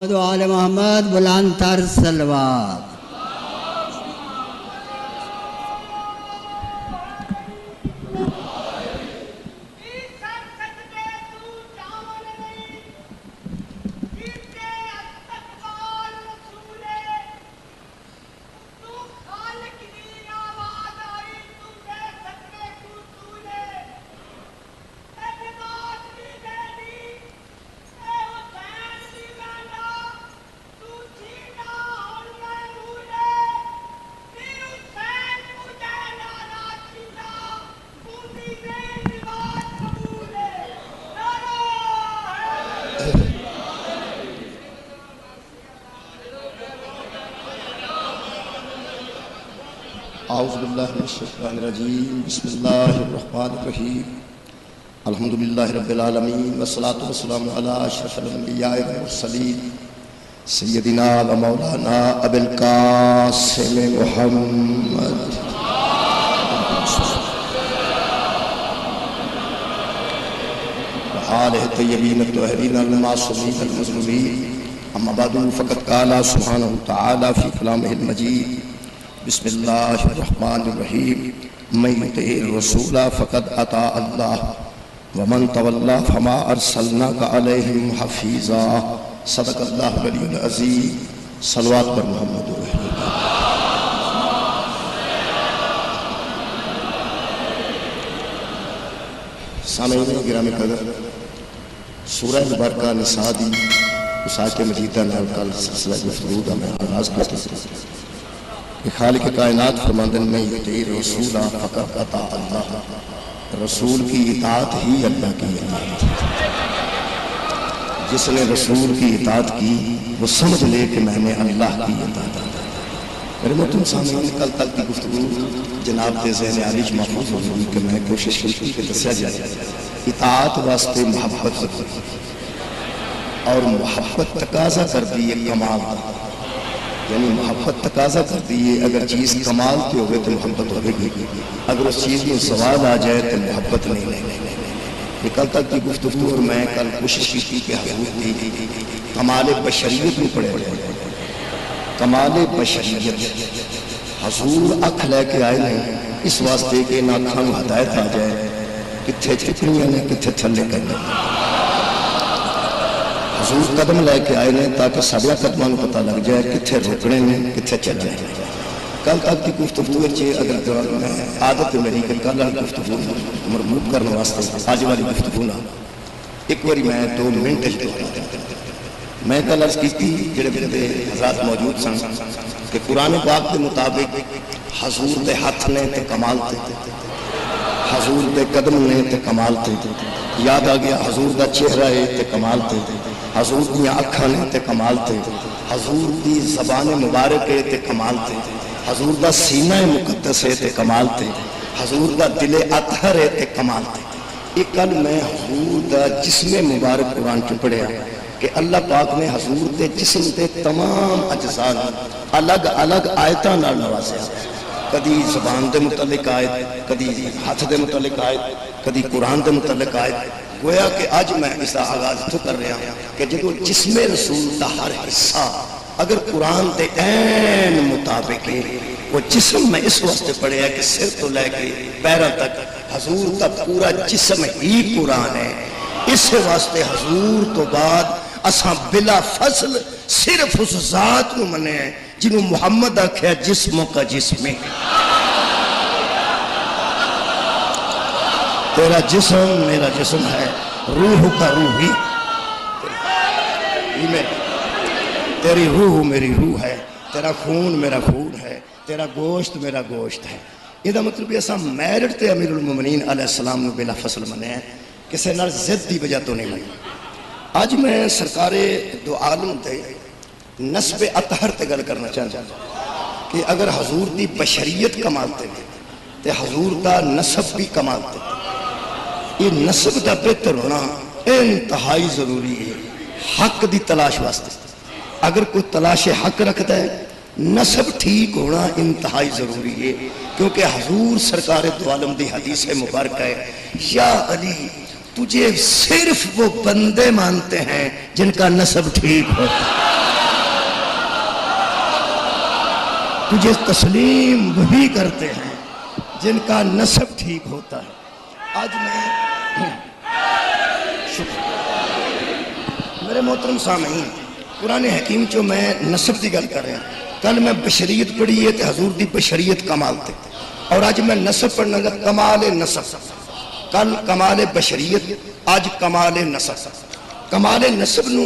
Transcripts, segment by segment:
آل محمد بلند تر صلوات۔ اعوذ باللہ من الشیطان الرجیم، بسم اللہ الرحمن الرحیم، الحمدللہ رب العالمین، والصلاة والسلام علی اشرف الانبیاء والمرسلین، سیدنا و مولانا ابی القاسم محمد وآلہ الطیبین الطاہرین المعصومین المظلومین، اما بعد فقد قال سبحانہ تعالی فی کلامہ المجید، بسم اللہ الرحمن الرحیم، من یطع الرسول فقد اطاع اللہ ومن تولی فما ارسلناک علیہم حفیظا۔ صدق اللہ العلی العظیم۔ صلوات پر محمد و اہل بیت۔ سامعین گرامی قدر، سورہ مبارکہ نساء دی اساق مجیدہ نال کل سلسلہ گفتگو دا میں آغاز کرتا ہوں کہ خالق کائنات فرماندن میں یطع الرسول فقد اطاع اللہ، رسول کی اطاعت ہی اللہ کی اطاعت ہے۔ جس نے رسول کی اطاعت کی وہ سمجھ لے کہ میں نے اللہ کی اطاعت کی۔ میرے محترم سامعین، کل تک کی گفتگو جناب کے ذہن عالیش محفوظ ہوئی کہ میں کوشش کی کہ دسیا جائے اطاعت واسطے محبت اور محبت تقاضا کرتی ہے کمال، یعنی محبت تقاضا کرتی ہے اگر چیز کمال کے ہوئے تو محبت ہوگی، اگر اس چیز میں سوال آ جائے تو محبت نہیں۔ یہ کل تک کی گفتگو، اور میں کل کوشش کی تھی کہ حضور کی کمال بشریت میں پڑے، کمال بشریت حضور اکھ لے کے آئے ہیں اس واسطے کہ ان اکھاں نوں ہدایت آ جائے کتھے چکنیاں نے کتھے تھلے کرنے۔ حضور قدم لے کے آئے ہیں تاکہ سبیا قدمان پتہ لگ جائے کتھے روکنے میں کتھے چلنے۔ کل تک کی گفتگو اگر عادت میری کہ کل گفتگو مربوط کرنے واسطے آج والی گفتگو نہ ایک باری میں 2 منٹ میں کل عرض کی تھی جڑے بندے حضرات موجود سن کہ قرآن پاک کے مطابق حضور دے ہاتھ نے تے کمال تے، حضور دے قدم نے تے کمال تے، یاد آ گیا حضور دا چہرہ ہے تے کمال تے، حضور دی آنکھاں نے تے کمال تے، حضور دی زبان مبارک ہے تے کمال تے، حضور دا سینہ مقدس ہے تے کمال تے، حضور دا دل اطہر ہے تے کمال تے۔ ایک کل میں حضور دا جسم مبارک قرآن کی پڑھیا کہ اللہ پاک نے حضور دے جسم دے تمام اجزاء الگ الگ آیتاں نال نوازیا، کدی زبان دے متعلق آیت، کدی ہاتھ دے متعلق آیت، کدی قرآن دے متعلق آیت۔ گویا کہ آج میں اس کا آغاز تو کر رہا ہوں کہ جدو جسم رسول دا ہر حصہ اگر قرآن دے عین مطابق ہے، وہ جسم میں اس واسطے پڑھے ہے کہ سر تو لے کے پیروں تک حضور کا پورا جسم ہی قرآن ہے۔ اس واسطے حضور تو بعد اساں بلا فصل صرف اس ذات کو منے ہیں جنہوں محمد آکھیا جسموں کا جسم ہے۔ تیرا جسم میرا جسم ہے، روح کا روح ہی تیری روح میری روح ہے، تیرا خون میرا خون ہے، تیرا گوشت میرا گوشت ہے۔ یہ دا مطلب ایسا میرٹ تے امیر المومنین علیہ السلام نے بلا فصل منے ہیں، کسے نال زد دی وجہ تو نہیں منے۔ آج میں سرکار دو عالم تے نسب اطہر تے گل کرنا چاہتا ہوں کہ اگر حضور دی بشریت کمالتے تے حضور دا نسب بھی کمالتے، یہ نسب دا بہتر ہونا انتہائی ضروری ہے حق دی تلاش واسطے۔ اگر کوئی تلاش حق رکھتا ہے نسب ٹھیک ہونا انتہائی ضروری ہے، کیونکہ حضور سرکار دو عالم دی حدیث مبارکہ ہے، یا علی تجھے صرف وہ بندے مانتے ہیں جن کا نسب ٹھیک ہوتا ہے۔ تجھے تسلیم وہی کرتے ہیں جن کا نسب ٹھیک ہوتا ہے۔ آج میں میرے محترم سامعین، قرآن حکیم چو میں نسب دی گل کر رہا ہوں۔ کل میں بشریت پڑھی ہے تے حضور دی بشریت کمال تے، اور آج میں نسب پڑھنا گا، کمال نسب۔ کل کمال بشریت، آج کمال نسب۔ کمال نسب نو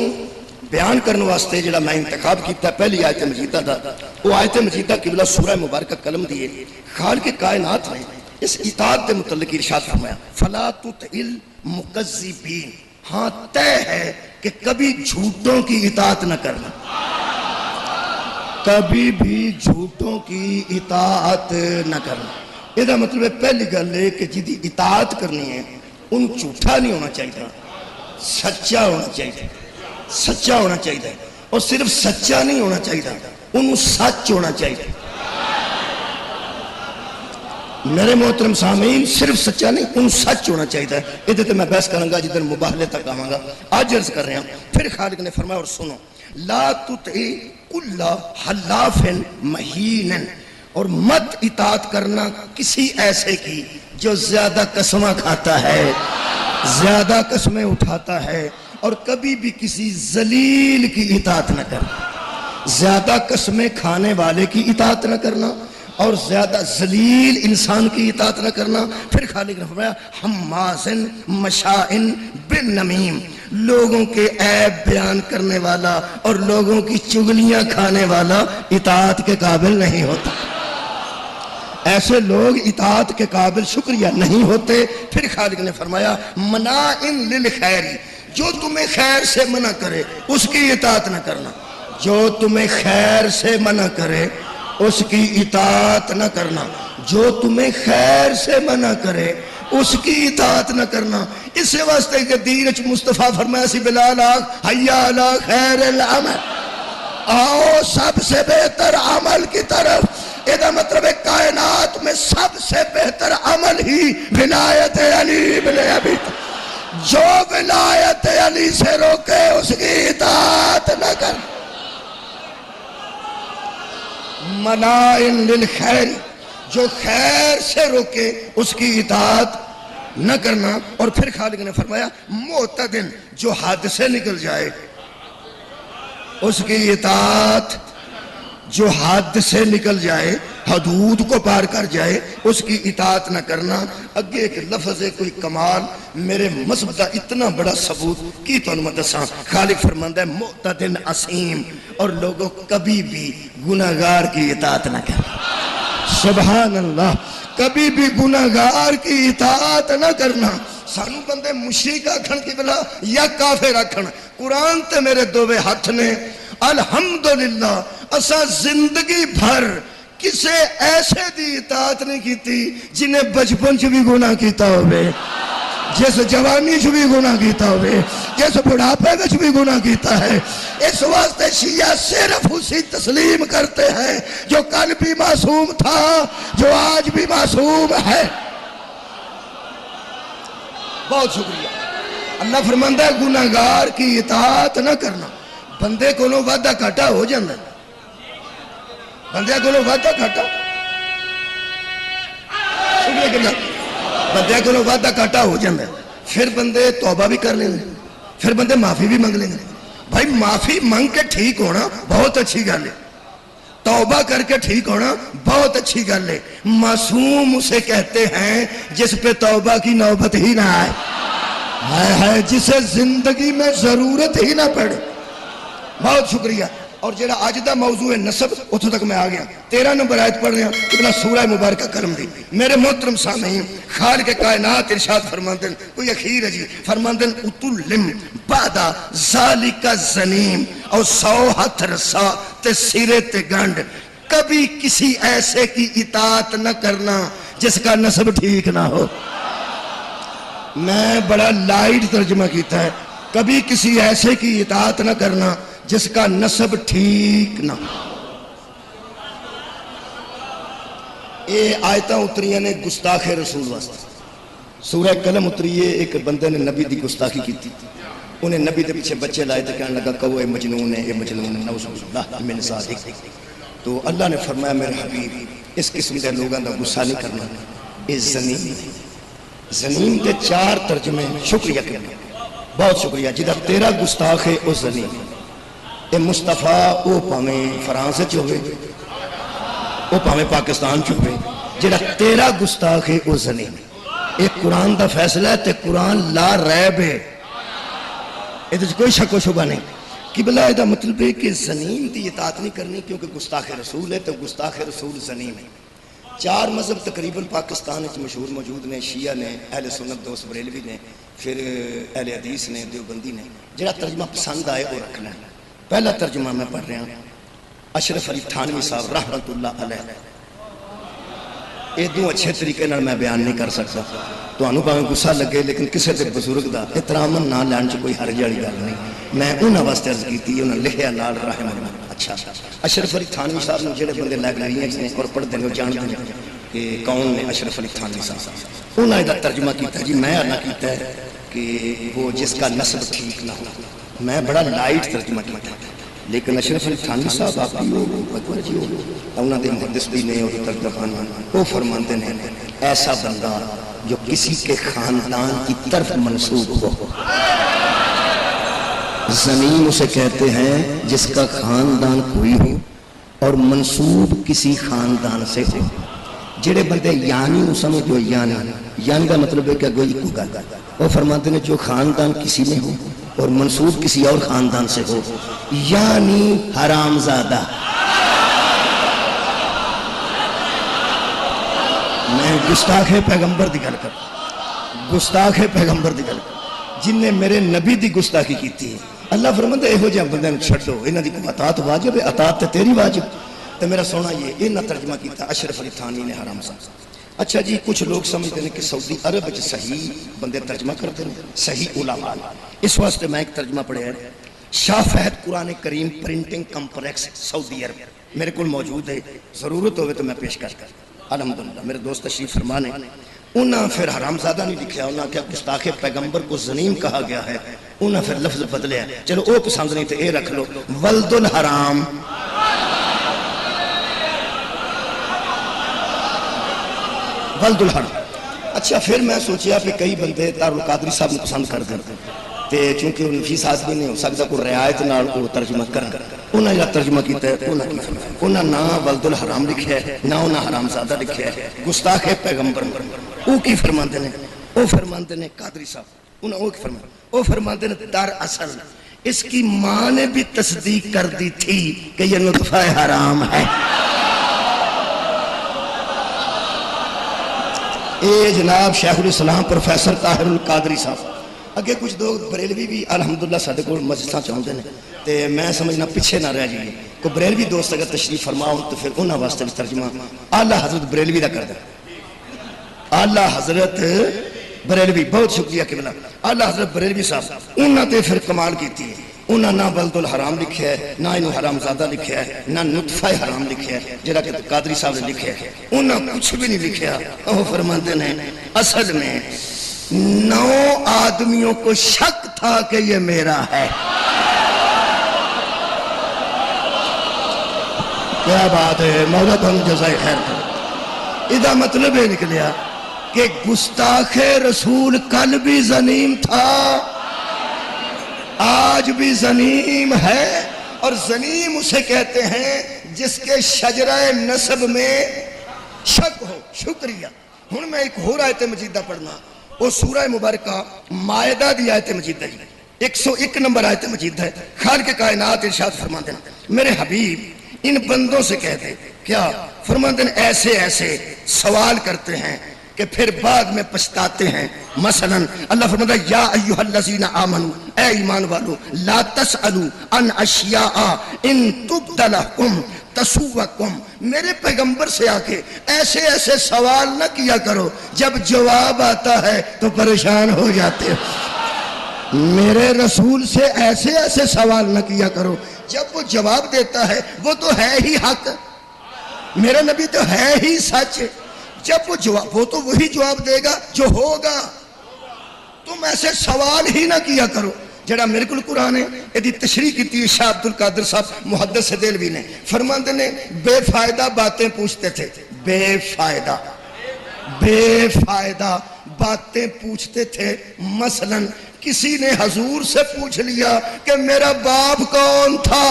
بیان کرنے واسطے جڑا میں انتخاب کیتا ہے پہلی آیت مجیدہ دا، وہ آیت مجیدہ قبلہ سورہ مبارکہ قلم دیئے خالق کائنات نے اس اطاعت دے متعلق ارشاد فرمایا، فَلَا تُطِعِ الْمُكَذِّبِينَ، ہاں طے ہے کہ کبھی جھوٹوں کی اطاعت نہ کرنا، کبھی بھی جھوٹوں کی اطاعت نہ کرنا۔ یہ دا مطلب ہے پہلی گل ہے کہ جدی اطاعت کرنی ہے ان جھوٹا نہیں ہونا چاہیے، سچا ہونا چاہیے، سچا ہونا چاہیے، اور صرف سچا نہیں ہونا چاہیے، ان سچ ہونا چاہیے۔ میرے محترم سامعین، صرف سچا نہیں، ان سچ ہونا چاہیے۔ یہ دیتے میں بحث کروں گا جدن مباہلے تک آواں گا، آج عرض کر رہے ہیں۔ پھر خالق نے فرمایا اور سنو، لا تطع کل حلاف مہین، اور مت اطاعت کرنا کسی ایسے کی جو زیادہ قسمیں کھاتا ہے، زیادہ قسمیں اٹھاتا ہے، اور کبھی بھی کسی ذلیل کی اطاعت نہ کرنا، زیادہ قسمیں کھانے والے کی اطاعت نہ کرنا اور زیادہ ذلیل انسان کی اطاعت نہ کرنا۔ پھر خالق نے فرمایا حمازن مشائن بالنمیم، لوگوں کے عیب بیان کرنے والا اور لوگوں کی چگلیاں کھانے والا اطاعت کے قابل نہیں ہوتا، ایسے لوگ اطاعت کے قابل شکریہ نہیں ہوتے۔ پھر خالق نے فرمایا مناعن للخیر، جو تمہیں خیر سے منع کرے اس کی اطاعت نہ کرنا، جو تمہیں خیر سے منع کرے اس کی اطاعت نہ کرنا، جو تمہیں خیر سے منع کرے اس کی اطاعت نہ کرنا۔ اس سے واسطے کہ دین اچھ مصطفیٰ فرمایا سی بلال آگ حیا علی خیر العمل، آؤ سب سے بہتر عمل کی طرف۔ یہ مطلب ہے کائنات میں سب سے بہتر عمل ہی ولایت علی بن ابی طالب، جو ولایت علی سے روکے اس کی اطاعت نہ کر۔ منائن للخیر، جو خیر سے روکے اس کی اطاعت نہ کرنا۔ اور پھر خالق نے فرمایا معتدن، جو حد سے نکل جائے اس کی اطاعت، جو حد سے نکل جائے، حدود کو پار کر جائے اس کی اطاعت نہ کرنا۔ اگے ایک لفظ ہے کوئی کمال، میرے مذہب دا اتنا بڑا ثبوت کی تو میں دساں۔ خالق فرماندہ ہے معتدن عصیم، اور لوگوں کبھی بھی گناہگار کی اطاعت نہ کرنا۔ سبحان اللہ، کبھی بھی گناہگار کی اطاعت نہ کرنا۔ سانو بندے مشرک آکھن کی بلا یا کافر آکھن، قرآن تے میرے دووے ہاتھ نے۔ الحمدللہ اسا زندگی بھر کسے ایسے دی اطاعت نہیں کیتی جنہیں بچپن چ بھی گناہ کیتا ہوئے، جس جوانی چ بھی گناہ کیتا ہوئے، جس بڑھاپے وچ بھی گناہ کیتا ہے۔ اس واسطے شیعہ صرف اسی تسلیم کرتے ہیں جو کل بھی معصوم تھا، جو آج بھی معصوم ہے۔ بہت شکریہ۔ اللہ فرماندہ ہے گناہگار کی اطاعت نہ کرنا۔ بندے کو لو وعدہ گھاٹا ہو جاندہ ہے، بندے کو لو وعدہ گھاٹا، شکریہ کرنا، بندے کو لو وعدہ گھاٹا ہو جاندہ ہے، پھر بندے توبہ بھی کر لیں گے، پھر بندے معافی بھی مانگ لیں گے۔ بھائی معافی مانگ کے ٹھیک ہونا بہت اچھی گل ہے، توبہ کر کے ٹھیک ہونا بہت اچھی گل ہے۔ معصوم اسے کہتے ہیں جس پہ توبہ کی نوبت ہی نہ آئے، ہے جسے زندگی میں ضرورت ہی نہ پڑے۔ بہت شکریہ۔ اور جڑا آج دا موضوع ہے نسب، اتھو تک میں آگیا۔ 13 نمبر آیت پڑھ رہے ہیں، ابن سورہ مبارکہ کرم دی۔ میرے محترم سامعین، خالق کائنات ارشاد فرماندن، کوئی اخیر ہے جی، فرماندن اتلم بعد ذالک الزنیم، اور 100 ہتھ رسا تے سرے تے گنڈ، کبھی کسی ایسے کی اطاعت نہ کرنا جس کا نسب ٹھیک نہ ہو۔ میں بڑا لائٹ ترجمہ کیتا ہے، کبھی کسی ایسے کی اطاعت نہ کرنا جس کا نسب ٹھیک نہ ہو۔ یہ آیتاں اتریاں نے گستاخ رسول واسطے۔ سورہ قلم اتریے، ایک بندے نے نبی دی گستاخی کی تھی، انہیں نبی دے پیچھے بچے لائے تھے، کہنے لگا کہ وہ مجنون ہے، یہ مجنون ہے، نعوذ باللہ من ذالک۔ تو اللہ نے فرمایا میرے حبیب اس قسم کے لوگوں کا غصہ نہیں کرنا، اس زنیم کے 4 ترجمے شکریہ کرنا، بہت شکریہ۔ جدھر تیرا گستاخ ہے وہ زنیم، اے مصطفیٰ وہ پاویں فرانس ہوئے وہ پاویں پاکستان ہوئے، جدھر تیرا گستاخ ہے وہ زنیم۔ ایک قرآن دا فیصلہ ہے تے قرآن لا ریب ہے، یہ کوئی شک و شبہ نہیں۔ قبلہ دا مطلب ہے کہ زنیم دی اطاعت نہیں کرنی کیونکہ گستاخ رسول ہے، تو گستاخ رسول زنیم ہے۔ 4 مذہب تقریباً پاکستان مشہور موجود نے، شیعہ نے، اہل سنت دوست بریلوی نے، پھر اہل حدیث نے، دیوبندی نے۔ جڑا ترجمہ پسند آئے وہ رکھنا ہے۔ پہلا ترجمہ میں پڑھ رہا ہوں، اشرف علی تھانوی صاحب رحمت اللہ علیہ۔ ادو اچھے طریقے نال میں بیان نہیں کر سکتا، تو انہوں پاویں غصہ لگے، لیکن کسے تے بزرگ دا احتراماً نہ لین چ کوئی حرج والی گل نہیں۔ میں انہاں واسطے عرض کیتی، انہاں لکھیا نال رحمہ اللہ۔ اچھا، اشرف علی تھانوی صاحب نے جڑے بندے لائبریریاں نے اور پڑھتے ہیں وہ جانتے ہیں کہ کون نے اشرف علی تھانوی صاحب۔ انہاں دا ترجمہ کیتا جی، میں نہ کیتا ہے کہ وہ جس کا نسب ٹھیک نہ ہو، میں بڑا لائٹ ترجمہ کیتا ہے، لیکن اشرف علی تھانوی صاحب آپ کی اکبر جی انہوں نے محدث بھی نے اور ترجمان وہ فرماتے ہیں ایسا بندہ جو کسی کے خاندان کی طرف منسوب ہو، زمین اسے کہتے ہیں جس کا خاندان کوئی ہو اور منسوب کسی خاندان سے ہو۔ جڑے بندے یعنی سمجھو، یعنی کا مطلب ہے کہ کوئی گل، وہ فرماتے ہیں جو خاندان کسی میں ہو اور منسوب کسی اور خاندان سے ہو، یعنی حرام زادہ۔ میں گستاخ پیغمبر دی گل کر، گستاخ پیغمبر دی گل کر، جن نے میرے نبی دی گستاخی کی ہے۔ اللہ فرماتا ہے اہو جہاں بندے نے چھڈو، انہاں دی اطاعت واجب ہے، اطاعت تے تیری واجب۔ تو میرا سونا یہ انہاں ترجمہ کیتا اشرف علی تھانوی نے حرام زادہ۔ اچھا جی، کچھ لوگ سمجھتے ہیں کہ سعودی عرب وچ صحیح بندے ترجمہ کرتے ہیں، صحیح علماء۔ اس واسطے میں ایک ترجمہ پڑھیا ہے، شاہ فہد قرآن کریم پرنٹنگ کمپلیکس سعودی عرب، میرے کو موجود ہے، ضرورت ہوئے تو میں پیش کر الحمدللہ۔ میرے دوست تشریف فرمانے، انہاں پھر حرام زادہ نہیں لکھیا، انہاں کیا گستاخ پیغمبر کو زنیم کہا گیا ہے، انہاں پھر لفظ بدلے ہیں۔ چلو او پسند نہیں تو اے رکھ لو، ولد الحرام۔ ولد الحرام۔ اچھا، پھر میں سوچیا کہ کئی بندے دارالقادری صاحب نے پسند کر دیں، تے چونکہ ان فیس آدمی نہیں ہو سکتا کوئی رعایت نال وہ ترجمہ کرن، انہاں جا ترجمہ کیتا ہے، انہاں نہ ولد الحرام لکھیا ہے، نہ انہاں حرام زادہ لکھیا ہے، گستاخ پیغمبر۔ وہ کی فرماتے ہیں؟ وہ فرماتے ہیں قادری صاحب، انہاں وہ کی فرماتے ہیں؟ وہ فرماتے ہیں دراصل اس کی ماں نے بھی تصدیق کر دی تھی کہ یہ نطفہ حرام ہے۔ اے جناب شیخ الاسلام پروفیسر طاہر القادری صاحب۔ اگے کچھ لوگ بریلوی بھی الحمدللہ ساڈے کول مجلساں چاہتے ہیں، تے میں سمجھنا پیچھے نہ رہ جائیے، کوئی بریلوی دوست اگر تشریف فرماؤ تو پھر انہاں واسطے بھی ترجمہ اعلیٰ حضرت بریلوی دا کر دیں۔ اعلیٰ حضرت بریلوی، بہت شکریہ قبلہ، اعلیٰ حضرت بریلوی صاحب، انہاں تے پھر کمال کیتی ہے۔ انہاں نہ ولد الحرام لکھیا ہے، نہ انہوں حرام زادہ لکھیا ہے، نہ نطفہ حرام لکھیا ہے جڑا کہ قادری صاحب نے لکھیا ہے، انہاں کچھ بھی نہیں لکھیا۔ وہ فرماتے ہیں اصل میں 9 آدمیوں کو شک تھا کہ یہ میرا ہے۔ کیا بات ہے، مولا تم جزائے خیر کرو۔ ادھا مطلب یہ نکلیا کہ گستاخ رسول کل بھی زنیم تھا، آج بھی زنیم ہے، اور زنیم اسے کہتے ہیں جس کے شجرہ نسب میں شک ہو۔ شکریہ۔ ہن میں ایک اور آیت مجیدہ پڑھنا، وہ سورہ مبارکہ مائدہ دی آیت مجیدہ ہے، 101 نمبر آیت مجیدہ ہے۔ خالق کائنات ارشاد فرماتے ہیں میرے حبیب ان بندوں سے کہتے کیا، فرماتے ہیں ایسے ایسے سوال کرتے ہیں کہ پھر بعد میں پچھتاتے ہیں۔ مثلا اللہ فرماتا ہے یا ایھا الذین آمنوا، اے ایمان والو، لا تسألوا عن اشیاء ان تبد لکم تسؤکم، میرے پیغمبر سے آ کے ایسے ایسے سوال نہ کیا کرو، جب جواب آتا ہے تو پریشان ہو جاتے ہو۔ میرے رسول سے ایسے ایسے سوال نہ کیا کرو، جب وہ جواب دیتا ہے وہ تو ہے ہی حق، میرا نبی تو ہے ہی سچ، جب وہ جواب، وہ تو وہی جواب دے گا جو ہوگا، تم ایسے سوال ہی نہ کیا کرو۔ جڑا میرے کو قرآن ہے یہ تشریح کی شاہ عبد القادر صاحب محدث دہلوی نے فرماتے نے بے فائدہ باتیں پوچھتے تھے، بے فائدہ باتیں پوچھتے تھے۔ مثلا کسی نے حضور سے پوچھ لیا کہ میرا باپ کون تھا،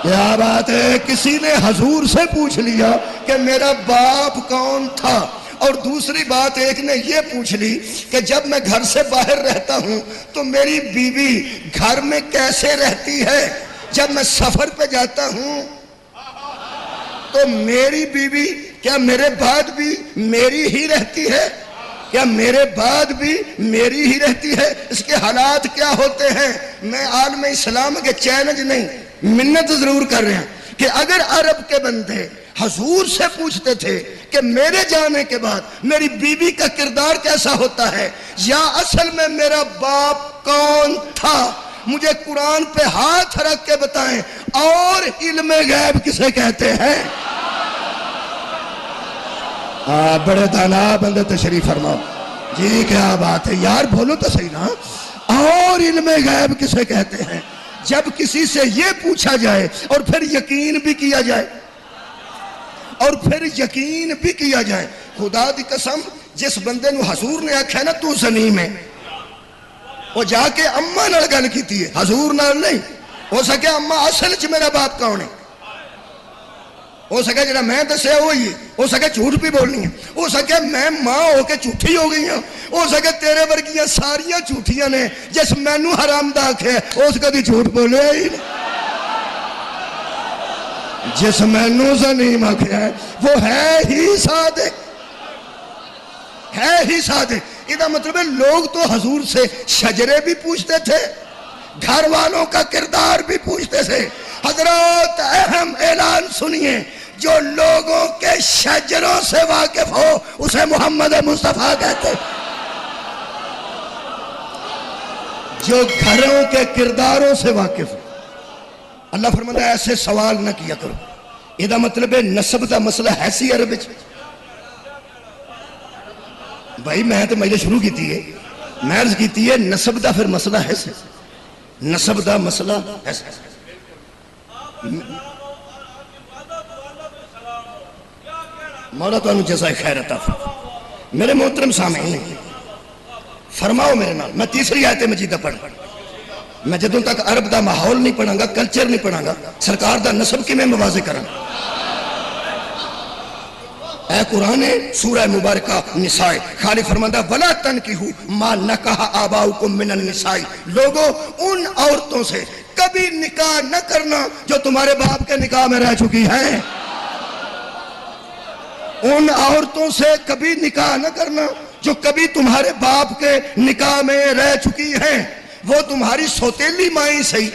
کیا بات ہے، کسی نے حضور سے پوچھ لیا کہ میرا باپ کون تھا۔ اور دوسری بات ایک نے یہ پوچھ لی کہ جب میں گھر سے باہر رہتا ہوں تو میری بیوی گھر میں کیسے رہتی ہے، جب میں سفر پہ جاتا ہوں تو میری بیوی کیا میرے بعد بھی میری ہی رہتی ہے، کیا میرے بعد بھی میری ہی رہتی ہے، اس کے حالات کیا ہوتے ہیں۔ میں عالم اسلام کے چیلنج نہیں، منت ضرور کر رہے ہیں کہ اگر عرب کے بندے حضور سے پوچھتے تھے کہ میرے جانے کے بعد میری بیوی کا کردار کیسا ہوتا ہے، یا اصل میں میرا باپ کون تھا، مجھے قرآن پہ ہاتھ رکھ کے بتائیں، اور علم غیب کسے کہتے ہیں؟ بڑے دانا بندے تشریف فرماؤ جی، کیا بات ہے یار، بولو تو صحیح نا، اور علم غیب کسے کہتے ہیں؟ جب کسی سے یہ پوچھا جائے اور پھر یقین بھی کیا جائے، اور پھر یقین بھی کیا جائے، خدا دی قسم جس بندے نو حضور نے آکھا ہے نا تو زنیم ہے، وہ جا کے اماں نال گل کیتی ہے، حضور نال نہیں۔ ہو سکے اماں اصل چ میرا باپ کون ہے، ہو سکے جڑا میں دسیا وہی ہے، ہو سکے جھوٹ بھی بولنی ہے، ہو سکے میں ماں ہو کے جھوٹھی ہو گئی ہوں، ہو سکے تیرے ورگیاں ساریاں جھوٹیاں نے، جس مینو حرام دا آکھے اس کدی جھوٹ بولے ہی نہیں، جس مینو زنیم آکھے ہے وہ ہے ہی صادق، ہے ہی صادق۔ یہ مطلب ہے لوگ تو حضور سے شجرے بھی پوچھتے تھے، گھر والوں کا کردار بھی پوچھتے تھے۔ حضرات اہم اعلان سنیے، جو لوگوں کے شجروں سے واقف ہو اسے محمد مصطفیٰ کہتے ہیں، جو گھروں کے کرداروں سے واقف ہو۔ اللہ فرماتا ہے ایسے سوال نہ کیا کرو، یہ مطلب ہے نسب دا مسئلہ ہے سی عرب وچ۔ بھائی میں تو مجھے شروع کیتی ہے، میں عرض کیتی ہے نسب دا پھر مسئلہ ہے سی، نسب دا مسئلہ ہے سی۔ مولا تو انہوں جزائے خیر عطا فرمائے۔ میرے محترم سامعین فرماؤ میرے نال، میں تیسری آیت مجیدہ پڑھ، میں جدوں تک عرب دا ماحول نہیں پڑھاں گا، کلچر نہیں پڑھاں گا، سرکار دا نسب کی میں مواضع کراں۔ اے قرآن سورہ مبارکہ نساء، خالق فرماتا وَلَا تَنْكِحُوا مَا نَكَحَ آبَاؤُكُم مِّنَ النِّسَاءِ، لوگوں ان عورتوں سے کبھی نکاح نہ کرنا جو تمہارے باپ کے نکاح میں رہ چکی ہیں، ان عورتوں سے کبھی نکاح نہ کرنا جو کبھی تمہارے باپ کے نکاح میں رہ چکی ہیں، وہ تمہاری سوتیلی مائیں صحیح،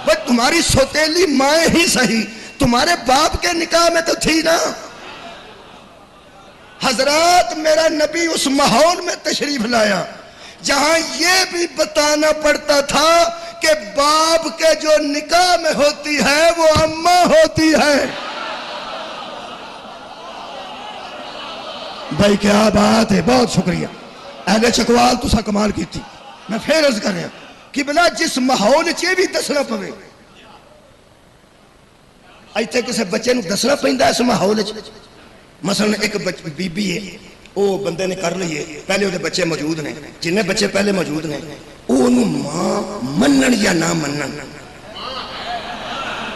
وہ تمہاری سوتیلی مائیں ہی صحیح، تمہارے باپ کے نکاح میں تو تھی نا۔ حضرات میرا نبی اس ماحول میں تشریف لایا جہاں یہ بھی بتانا پڑتا تھا کہ باپ کے جو نکاح میں ہوتی ہے وہ اماں ہوتی ہے۔ بھائی کیا بات ہے، بہت شکریہ اہل چکوال، تسا کمال کی تھی۔ میں پھر عرض کر رہا کہ بلا جس ماحول چے بھی دسنا پوے، ایتھے کسے بچے نو دسنا پیندا اس ماحول چ۔ مثلا ایک بی بی ہے، وہ بندے نے کر لیے، پہلے وہ بچے موجود نے، جنہیں بچے پہلے موجود نے، وہ ماں منن یا نہ منن،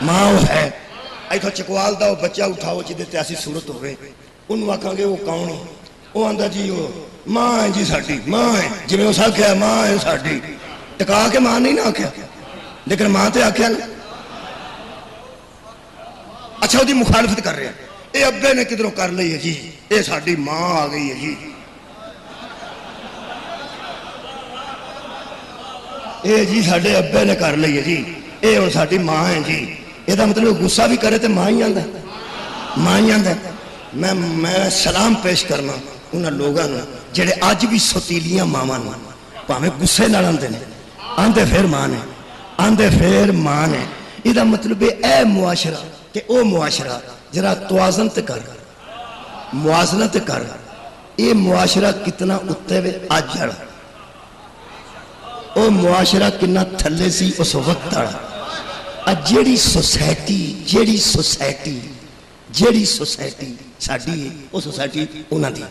ماں وہ ہے۔ ایتھے چکوال دا وہ بچہ اٹھاؤ جدے تے ایسی صورت ہوئے، انہوں آکھاں گے وہ کون ہے، وہ آندا جی وہ ماں ہے جی ساڈی، ماں ہے، جی میں اس آکھیا ماں ہے ساڈی، ٹکا کے ماں نہیں نہ آکھیا، لیکن ماں تے آکھیا نا۔ اچھا وہ دی مخالفت کر رہے ہیں، اے ابے نے کدھروں کر لی ہے جی، اے ساڈی ماں آ گئی ہے جی، اے جی ساڈے ابے نے کر لی ہے جی، اے اور ساڈی ماں ہے جی۔ یہ مطلب غصہ بھی کرے تو ماں ہی آندا، ماں ہی آندا۔ میں سلام پیش کرنا انہاں لوگاں نوں جڑے اج بھی سوتیلیاں ماواں نوں بھاویں غصے نال آندے نے، آندے پھر ماں نے، آندے پھر ماں نے۔ یہ مطلب اے معاشرہ کہ او معاشرہ ذرا توازن تے کر، موازنت کر، یہ معاشرہ کتنا اتے وے اج جڑا، وہ معاشرہ کنا تھلے سی اس وقت والا جیڑی سوسائٹی ساڈی ہے وہ سوسائٹی انہاں دی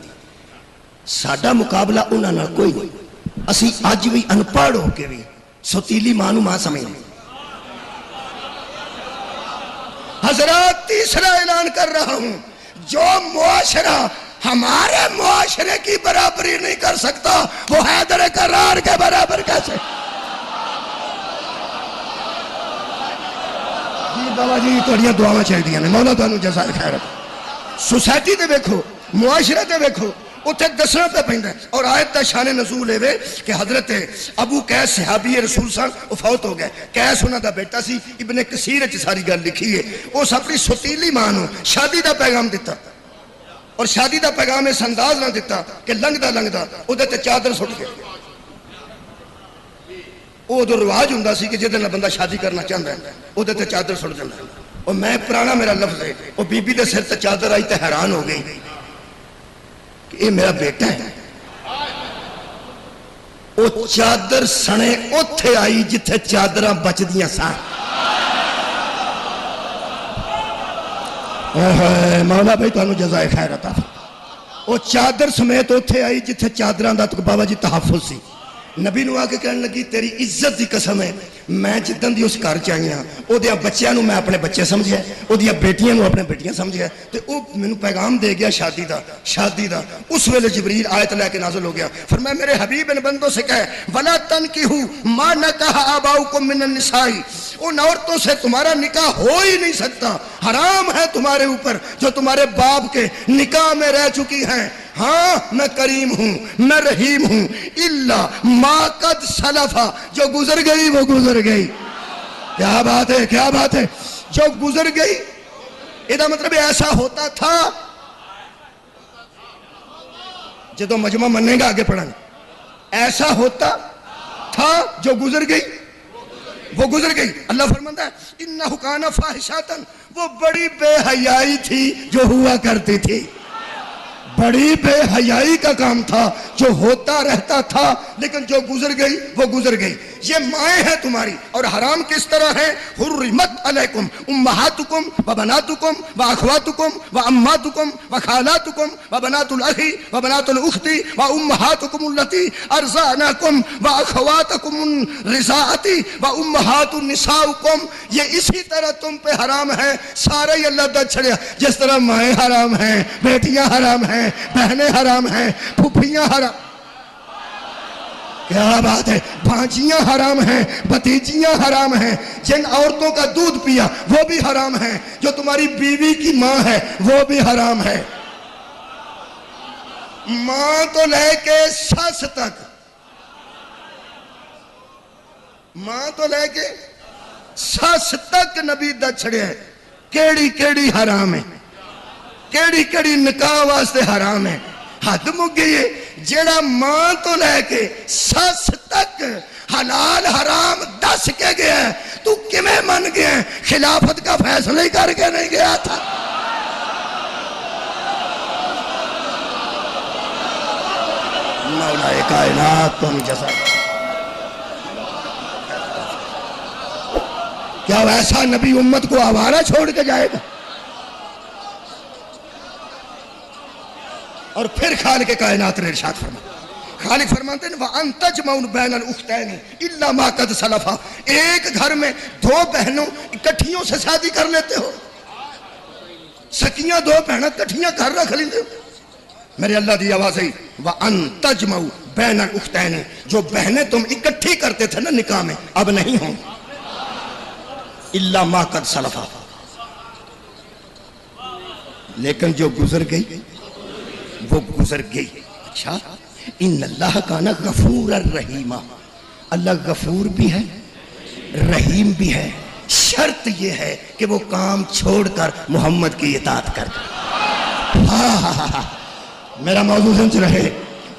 ساڈا مقابلہ انہاں نال کوئی نہیں اسی اج بھی انپڑھ ہو کے بھی ستیلی ماں نوں ماں سمجھنے حضرات تیسرا اعلان کر رہا ہوں جو معاشرہ ہمارے معاشرے کی برابری نہیں کر سکتا وہ حیدر کرار کے برابر کیسے جی بابا جی تھوڑیاں دعاواں چاہیے نے مولا تانوں جزائے خیر سوسائٹی دے ویکھو معاشرے دے ویکھو اتنے دسنا پہ پیندا ہے اور آیت دا شان نزول ہے کہ حضرت ابو قیس صحابی رسول سن وہ فوت ہو گئے قیس انہاں دا بیٹا سی ابن کثیر وچ ساری گل لکھی ہے اس اپنی ستیلی ماں نوں شادی دا پیغام دیتا اور شادی دا پیغام اس انداز نہ دیتا کہ لنگدا اودے تے چادر سٹ کے وہ ادو رواج ہوندا سی کہ جے نال بندہ شادی کرنا چاہندا ہے اودے تے چادر سٹ جاندا ہے اور میں پرانا میرا لفظ ہے وہ بی بی دے سر تے چادر آئی تے حیران ہو گئی کہ یہ میرا بیٹا ہے وہ چادر سنے اوتھے آئی جتھے چادراں بچدیاں سن مولا بھائی تانوں جزائے خیر عطا وہ چادر سمیت اوتھے آئی جتھے چادراں دا تو بابا جی تحفظ سی نبی نو آکے کہنے لگی تیری عزت دی قسم ہے میں جدن دی اس گھر چاہیاں او دیاں بچیاں نو میں اپنے بچے سمجھیا او دیاں بیٹیاں نو اپنے بیٹیاں سمجھیا تے او مینوں پیغام دے گیا شادی دا اس ویلے جبریل آیت لے کے نازل ہو گیا فرمایا میرے حبیب ان بندوں سے کہے ولا تنکحوا ما نکح آباؤکم من النساء ان عورتوں سے تمہارا نکاح ہو ہی نہیں سکتا حرام ہے تمہارے اوپر جو تمہارے باپ کے نکاح میں رہ چکی ہیں ہاں میں کریم ہوں میں رحیم ہوں الا ما قد سلفا جو گزر گئی وہ گزر گئی کیا بات ہے جو گزر گئی یہ مطلب ایسا ہوتا تھا جدو مجمع مننے گا آگے پڑھانا ایسا ہوتا تھا جو گزر گئی وہ گزر گئی اللہ فرماتا ہے انہو کان فاحشۃ وہ بڑی بے حیائی تھی جو ہوا کرتی تھی بڑی بے حیائی کا کام تھا جو ہوتا رہتا تھا لیکن جو گزر گئی وہ گزر گئی یہ مائیں ہیں تمہاری اور حرام کس طرح ہیں حرمت علیکم امہاتکم و بناتکم و اخواتکم و اماتکم و خالاتکم و بنات الاخی و بنات الاختی و امہاتکم اللتی ارزانکم و اخواتکم الرضاعتی و امہات النساؤکم یہ اسی طرح تم پہ حرام ہے سارے ہی اللہ دا چھڑیا جس طرح مائیں حرام ہیں بیٹیاں حرام ہیں بہنیں حرام ہیں پھوپھیاں حرام کیا بات ہے بھانجیاں حرام ہیں بھتیجیاں حرام ہیں جن عورتوں کا دودھ پیا وہ بھی حرام ہیں جو تمہاری بیوی کی ماں ہے وہ بھی حرام ہے ماں تو لے کے سس تک ماں تو لے کے سس تک نبی دا چھڑے ہے کیڑی حرام ہے کیڑی نکاح واسطے حرام ہے حد مک گئی ہے جیڑا ماں تو لے کے سس تک حلال حرام دس کے گیا ہے تو کمیں من گیا ہے خلافت کا فیصلہ ہی کر کے نہیں گیا تھا مولا کائنات تم جیسا کیا ویسا نبی امت کو آوارہ چھوڑ کے جائے گا اور پھر خالق کائنات نے ارشاد فرمایا خالق فرماتے ہیں وَأَن تَجْمَعُ بَيْنَ الْأُخْتَيْنِ إِلَّا مَا قَدْ سَلَفَ ایک گھر میں دو بہنوں اکٹھیوں سے شادی کر لیتے ہو سکیاں دو بہنیں اکٹھیاں گھر رکھ لیتے ہو میرے اللہ دی آواز ہے وَأَن تَجْمَعُ بَيْنَ الْأُخْتَيْنِ جو بہنیں تم اکٹھی کرتے تھے نا نکاح میں اب نہیں ہوں إِلَّا مَا قَدْ سَلَفَ لیکن جو گزر گئی وہ گزر گئی اچھا ان اللہ کان غفور الرحیم اللہ غفور بھی ہے رحیم بھی ہے شرط یہ ہے کہ وہ کام چھوڑ کر محمد کی اطاعت کر میرا موضوع سمجھ رہے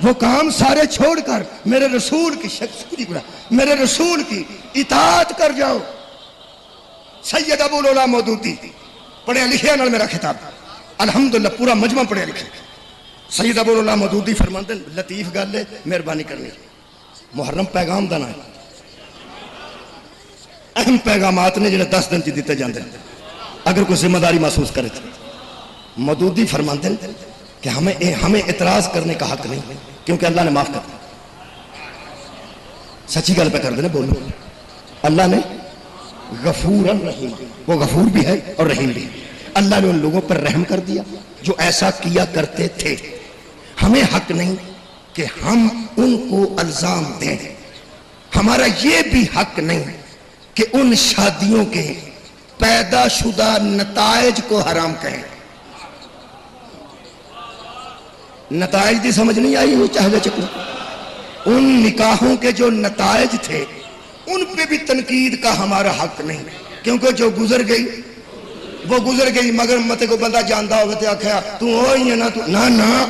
وہ کام سارے چھوڑ کر میرے رسول کی میرے رسول کی اطاعت کر جاؤ سید ابو العلا مودودی پڑھے لکھے نال میرا خطاب الحمدللہ پورا مجمع پڑھے لکھے سید ابو العلا مودودی فرماتے ہیں لطیف گل ہے مہربانی کرنی محرم پیغام دا نہ ہے اہم پیغامات نے جڑے 10 دن دیتے جاندے ہیں اگر کوئی ذمہ داری محسوس کرے تو مودودی فرماتے ہیں کہ ہمیں اعتراض کرنے کا حق نہیں کیونکہ اللہ نے معاف کر دیا. سچی گل پہ کر دینا بولو اللہ نے غفور الرحیم وہ غفور بھی ہے اور رحیم بھی ہے. اللہ نے ان لوگوں پر رحم کر دیا جو ایسا کیا کرتے تھے. ہمیں حق نہیں کہ ہم ان کو الزام دیں. ہمارا یہ بھی حق نہیں کہ ان شادیوں کے پیدا شدہ نتائج کو حرام کہیں. نتائج دی سمجھ نہیں آئی وہ چاہے چکو. ان نکاحوں کے جو نتائج تھے ان پہ بھی تنقید کا ہمارا حق نہیں کیونکہ جو گزر گئی وہ گزر گئی. مگر متے کو بندہ جاندا ہوگا تے آکھیا تو ہوئی ہے نا تو نہ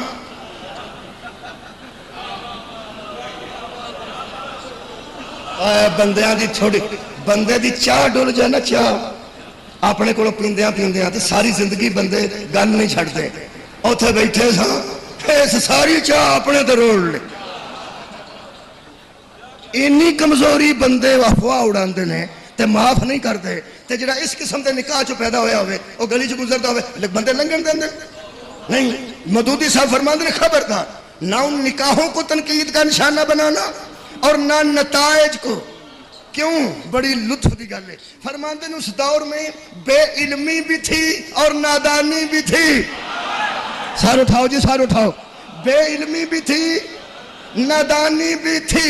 بندیاں دی تھوڑی بندے دی چاہ ڈول جائے نا چاہ اپنے کو پیندیاں تے ساری زندگی بندے گل نہیں چھڑتے. اوتھے بیٹھے سا اس ساری چاہ اپنے تے روڑ لے. اینی کمزوری بندے افواہ اڑاندے نے تے معاف نہیں کرتے تے جڑا اس قسم دے نکاح چ پیدا ہویا ہوئے وہ گلی چ گزردا ہوئے بندے لنگن دیندے نہیں. مودودی صاحب فرماندے نے خبردار نہ ان نکاحوں کو تنقید کا نشانہ بنانا اور نہ نتائج کو. کیوں؟ بڑی لطف دی گل ہے. فرماندے نے اس دور میں بے علمی بھی تھی اور نادانی بھی تھی. سار اٹھاؤ جی سار اٹھاؤ. بے علمی بھی تھی نادانی بھی تھی.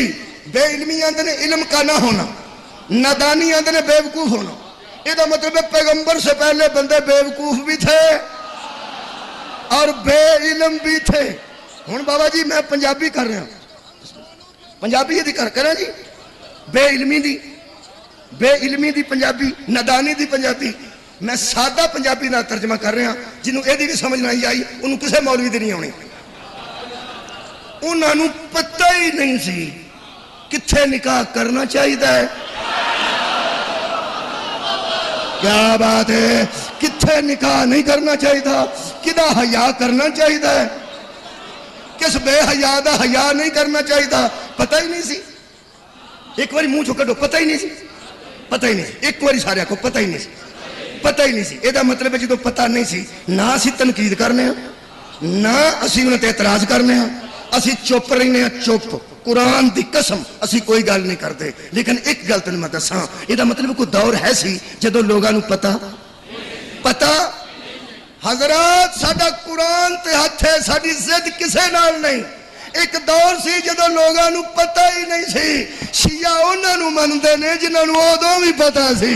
بے علمی آندے نے علم کا نہ ہونا نادانی آندے نے بے وقوف ہونا. یہ مطلب ہے پیغمبر سے پہلے بندے بے وقوف بھی تھے اور بے علم بھی تھے. ہن بابا جی میں پنجابی کر رہا ہوں پنجابی یہ کریں جی بے علمی دی پنجابی نادانی دی پنجابی. میں سادہ پنجابی نہ ترجمہ کر رہا جنہوں یہ بھی سمجھ نہیں آئی انہوں کسے مولوی دی نہیں آنی. انہوں پتہ ہی نہیں سی کتھے نکاح کرنا چاہیے. کیا بات ہے کتھے نکاح نہیں کرنا چاہیے کدا حیا کرنا چاہیے کس بے حیا دا حیا نہیں کرنا چاہیے پتہ ہی نہیں سی. ایک باری منہ چو کڈو پتہ ہی نہیں سی ایک باری سارے کو پتہ ہی نہیں سی. یہ مطلب ہے جدو پتہ نہیں سی نہ اسی تنقید کرنے نہ اسی انہیں اعتراض کرنے اسی چپ رہنے چپ. قرآن دی قسم اسی کوئی گل نہیں کرتے. لیکن ایک گل تین میں دساں یہ مطلب کوئی دور ہے سی جدو لوگوں پتہ حضرات ساڈا قرآن تے ہاتھ ہے ساڈی ضد کسے نال نہیں. ایک دور سی جدو لوگوں پتہ ہی نہیں سی. شیعہ انہوں مندے نے جنہوں ادوں بھی پتہ سی.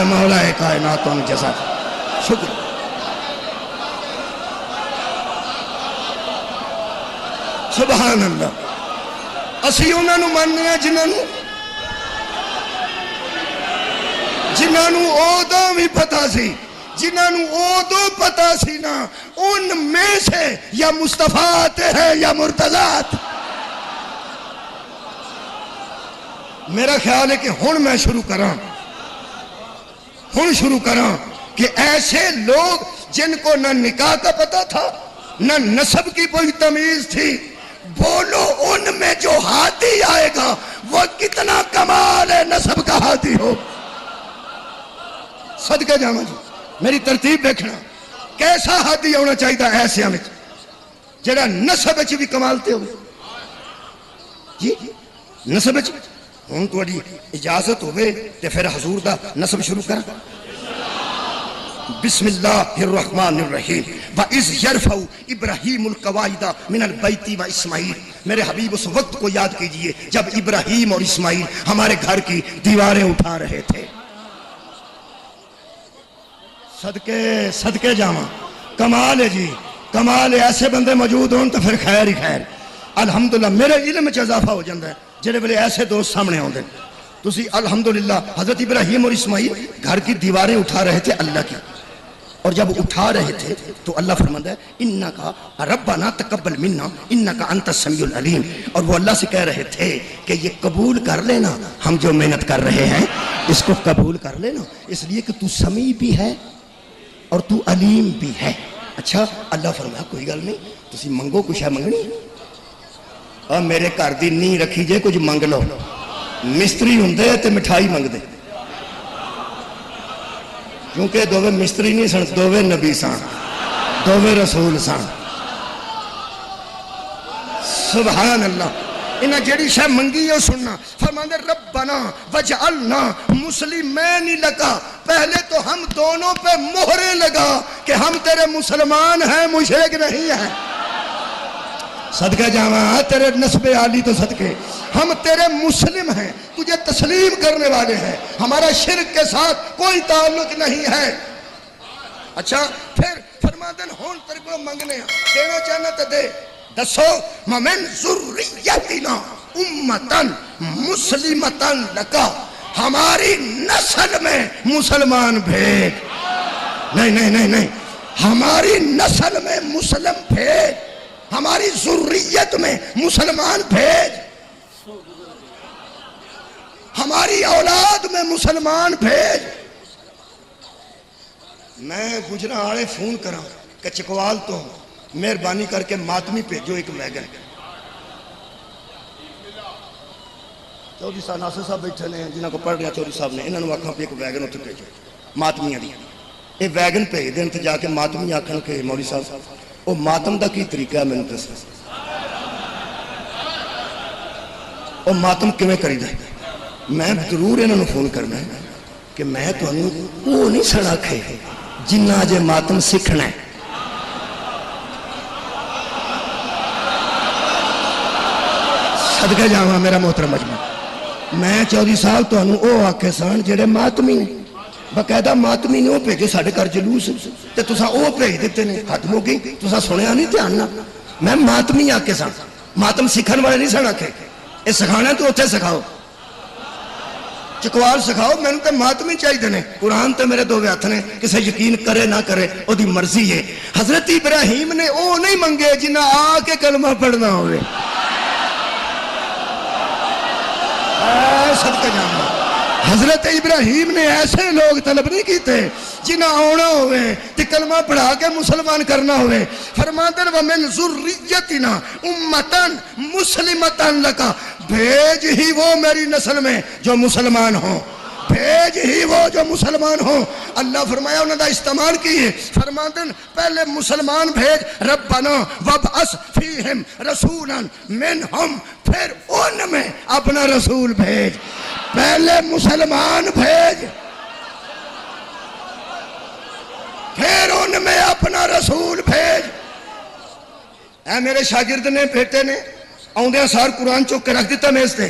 مولا کائنات ان جزا شکر. سبحان اللہ. اسی انہوں ماننے ہیں جنہوں ادوں بھی پتا سی جنہوں ادوں پتا سی نا ان میں سے یا مصطفیٰ ہے یا مرتضیٰ. میرا خیال ہے کہ ہن میں شروع کراں کہ ایسے لوگ جن کو نہ نکاح کا پتہ تھا نہ نسب کی کوئی تمیز تھی بولو ان میں جو ہادی آئے گا وہ کتنا کمال ہے نسب کا ہادی ہو. صدقے جاواں جی میری ترتیب دیکھنا کیسا ہادی ہونا چاہیے ایسے میں جڑا نسب بھی کمالتے ہو جی نسب ہوں تھوڑی اجازت ہوئے تے پھر حضور دا نسب شروع کر. بسم اللہ الرحمن الرحیم وَإِذْ يَرْفَعُ إِبْرَاهِيمُ الْقَوَاعِدَ مِنَ الْبَيْتِ وَإِسْمَاعِیلُ. میرے حبیب اس وقت کو یاد کیجئے جب ابراہیم اور اسماعیل ہمارے گھر کی دیواریں اٹھا رہے تھے. صدقے جاواں کمال ہے جی کمال ہے. ایسے بندے موجود ہوں تو پھر خیر ہی خیر. الحمدللہ میرے علم میں اضافہ ہو جاتا ہے جڑے بلے ایسے دوست سامنے آتے ہیں. تسی الحمدللہ حضرت ابراہیم اور اسماعیل گھر کی دیواریں اٹھا رہے تھے اللہ کی. اور جب اٹھا رہے تھے تو اللہ فرماتا ہے انکا ربنا تقبل منا انکا انت السمیع العلیم. اور وہ اللہ سے کہہ رہے تھے کہ یہ قبول کر لینا ہم جو محنت کر رہے ہیں اس کو قبول کر لینا اس لیے کہ تو سمیع بھی ہے اور تو علیم بھی ہے. اچھا اللہ فرمایا کوئی گل نہیں تسی منگو کچھ ہے منگنی اور میرے گھر دی نہیں رکھی جے کچھ منگ لو مستری ہوندے تے مٹھائی منگ دے کیونکہ دووے مستری نہیں سن دووے نبی سن دووے رسول سن سبحان اللہ انہاں جیڑی شے منگی ہے سننا فرماندے ربنا وجعلنا مسلمین لگا پہلے تو ہم دونوں پہ مہرے لگا کہ ہم تیرے مسلمان ہیں مشرک نہیں ہیں صدقہ جاواں تیرے نسب عالی تو صدقے ہم تیرے مسلم ہیں تجھے تسلیم کرنے والے ہیں ہمارا شرک کے ساتھ کوئی تعلق نہیں ہے اچھا پھر فرماندن ہون تیرے کو منگنے ہیں دینا چاہنا تو دے دسو ممن ذریتنا امتن مسلمتن لکا ہماری نسل میں مسلمان بھیج نہیں ہماری نسل میں مسلم بھیج ہماری ذریت میں مسلمان بھیج ہماری اولاد میں مسلمان بھیج میں گجرا آڑے فون کرا کہ چکوال تو مہربانی کر کے ماتمی بھیجو ایک ویگن چودھری صاحب ناصر صاحب بیٹھے نے جنہاں کو پڑھ رہا چودھری صاحب نے انہوں نے آکھا پہ ایک ویگن اتنے بھیجو ماتمیاں دی یہ ویگن بھیج دیں تو جا کے ماتمی آکھن کے مولوی صاحب وہ ماتم دا کی طریقہ ہے میں نے دس وہ ماتم کیویں کری دے میں ضرور انہوں نے فون کرنا ہے کہ میں تو وہ نہیں سڑا کھے جنہ جے ماتم سکھنا ہے صدقہ جاواں میرا محترم مجمع میں چودھری صاحب تو او آکھے سان جڑے ماتمی نے باقاعدہ ماتمی نے وہ بھیجے ساڈے گھر جلوس تے تساں او بھیج دیتے نے ختم ہو گئی تساں سنیا نہیں دھیان نہ میں ماتمی آکھے سان ماتم سکھن والے نہیں سن آکھے یہ سکھانا تو اتنے سکھاؤ چکوال سکھاؤ میں نے تے ماتمی چاہیے نے قرآن تے میرے دو ہاتھ نے کسے یقین کرے نہ کرے او دی مرضی ہے حضرت ابراہیم نے او نہیں منگے جنہ آ کے کلمہ پڑھنا ہوئے صدقہ جانا حضرت ابراہیم نے ایسے لوگ طلب نہیں کیتے جنہ آنا ہوئے تے کلمہ پڑھا کے مسلمان کرنا ہوئے فرماتے ہیں وَمِن ذُرِّيَّتِنَا أُمَّةً مُسْلِمَةً لَكَ بھیج ہی وہ میری نسل میں جو مسلمان ہوں بھیج ہی وہ جو مسلمان ہوں اللہ فرمایا انہوں نے استعمال کیے فرماتے ہیں پہلے مسلمان بھیج ربنا وَبْعَثْ فِيهِمْ رَسُولًا مِنْهُمْ پھر ان میں اپنا رسول بھیج پہلے مسلمان بھیج پھر ان میں اپنا رسول بھیج اے میرے شاگرد نے بیٹے نے آؤندے سار قرآن چوک کے رکھ دیتا میز تے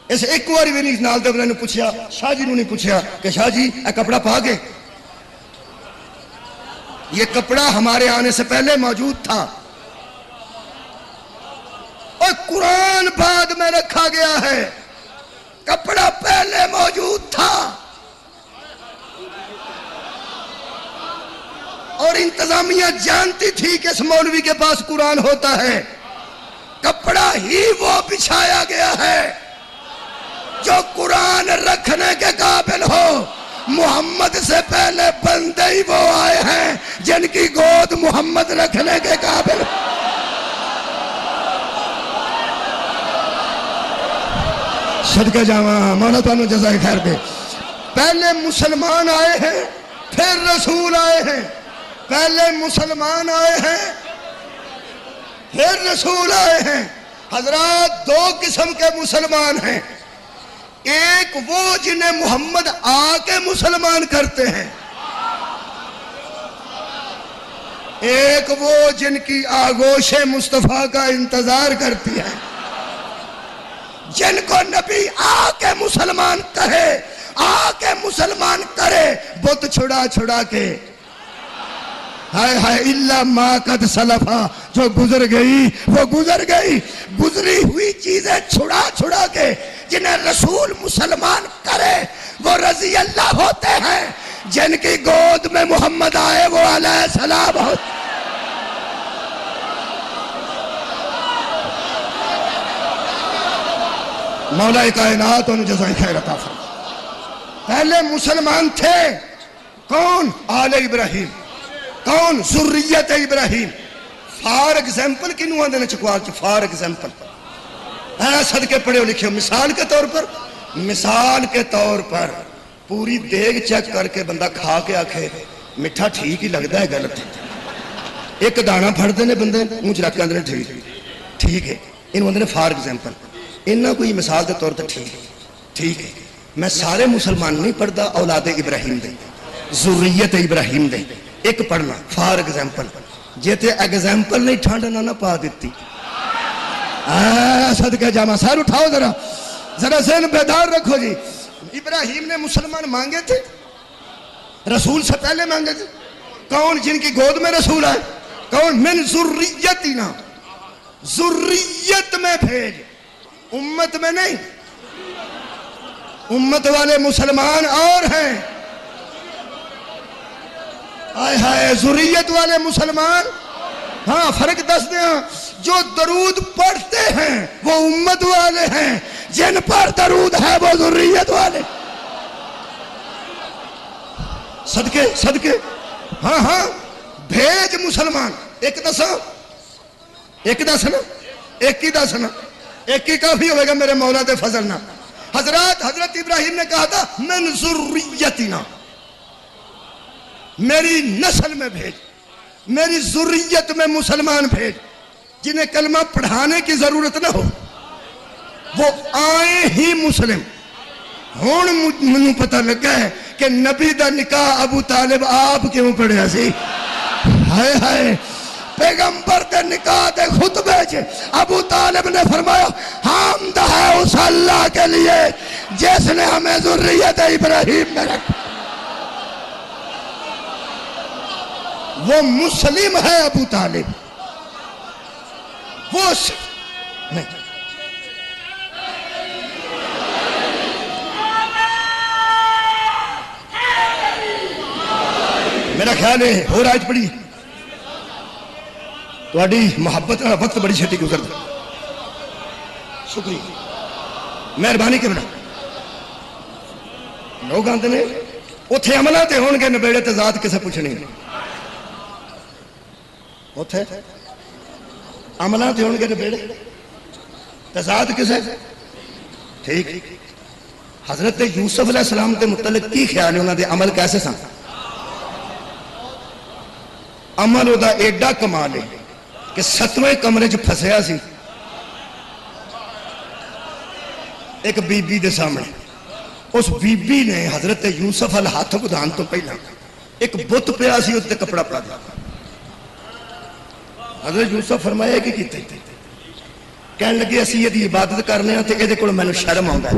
اس ایک واری بھی نہیں نال دے نے پوچھیا شاہ جی نے پوچھیا کہ شاہ جی اے کپڑا پا گئے یہ کپڑا ہمارے آنے سے پہلے موجود تھا اور قرآن بعد میں رکھا گیا ہے کپڑا پہلے موجود تھا اور انتظامیہ جانتی تھی کہ اس مولوی کے پاس قرآن ہوتا ہے کپڑا ہی وہ بچھایا گیا ہے جو قرآن رکھنے کے قابل ہو محمد سے پہلے بندے ہی وہ آئے ہیں جن کی گود محمد رکھنے کے قابل صدقہ جاواں مولا تو انہوں جزائے خیر دے پہلے مسلمان آئے ہیں پھر رسول آئے ہیں پہلے مسلمان آئے ہیں پھر رسول آئے ہیں حضرات دو قسم کے مسلمان ہیں ایک وہ جنہیں محمد آ کے مسلمان کرتے ہیں ایک وہ جن کی آغوش مصطفیٰ کا انتظار کرتی ہے جن کو نبی آ کے مسلمان کہے آ کے مسلمان کرے بت چھڑا چھڑا کے ہائے ہائے اللہ ما قد سلفا جو گزر گئی وہ گزر گئی گزری ہوئی چیزیں چھڑا چھڑا کے جنہیں رسول مسلمان کرے وہ رضی اللہ ہوتے ہیں جن کی گود میں محمد آئے وہ علیہ السلام ہوتے مولا کائنات انہوں جزائے خیر عطا فرمائے پہلے مسلمان تھے کون آل ابراہیم کون ذریت ابراہیم فار ایگزامپل کنوں آندے نے چکوال چ فار ایگزامپل صدقے پڑھے لکھے مثال کے طور پر پوری دیگ چیک کر کے بندہ کھا کے آکھے میٹھا ٹھیک ہی لگتا ہے غلط ہے ایک دانا پھڑتے ہیں بندے منہ چ رکھ کے آندے نے ٹھیک ہے انہوں آندے نے فار ایگزامپل انہاں کوئی مثال کے طور پر ٹھیک ہے میں سارے مسلمان نہیں پڑھتا اولاد ابراہیم دے ذریت ابراہیم دے ایک پڑھنا فار ایگزامپل جے تے ایگزامپل نہیں ٹھنڈ نہ پا دیتی صدقہ جامع سار اٹھاؤ ذرا ذہن بیدار رکھو جی ابراہیم نے مسلمان مانگے تھے رسول سے پہلے مانگے تھے کون جن کی گود میں رسول آئے کون من ذریتنا ذریت میں بھیج امت میں نہیں امت والے مسلمان اور ہیں آئے ہائے ذریت والے مسلمان ہاں فرق دس دیں جو درود پڑھتے ہیں وہ امت والے ہیں جن پر درود ہے وہ ذریت والے صدقے ہاں بھیج مسلمان ایک ہی کافی ہوئے گا میرے مولا دے فضل نہ حضرت ابراہیم نے کہا تھا من ذریتنا میری نسل میں بھیج میری ذریت میں مسلمان بھیج جنہیں کلمہ پڑھانے کی ضرورت نہ ہو وہ آئے ہی مسلم ہون منو پتہ لگا ہے کہ نبی دا نکاح ابو طالب آپ کیوں پڑھیا سی ہائے پیغمبر دے نکاح دے خطبے چھے ابو طالب نے فرمایا حمد ہے اس اللہ کے لیے جس نے ہمیں ذریت ابراہیم میں رکھا وہ مسلم ہے ابو طالب وہ نہیں میرا خیال ہے ہو رہا ہے پڑی تھوڑی محبت کا وقت بڑی چھٹی گزر دے شکریہ مہربانی کے بنا لوگ آتے ہیں اتنے عملہ تے ہون گے نبیڑے تے ذات کسے پوچھنی اتنے عملہ تے ہون گے نبیڑے تے ذات کسے ٹھیک حضرت یوسف علیہ السلام تے متعلق کی خیال ہے انہوں نے عمل کیسے سن عمل دا ایڈا کمال ہے کہ 7ویں کمرے جو پھسیا سی ایک بی بی دے سامنے اس بی بی نے حضرت یوسف علیہ ہاتھ کو دان تو پہلا ایک بت پیا سی اس تے کپڑا پڑا دیا حضرت یوسف فرمایا کہ کیتے کہنے لگے اسی یہ عبادت کرنے ہیں تو یہ دیکھو میں نے شرم آؤں ہے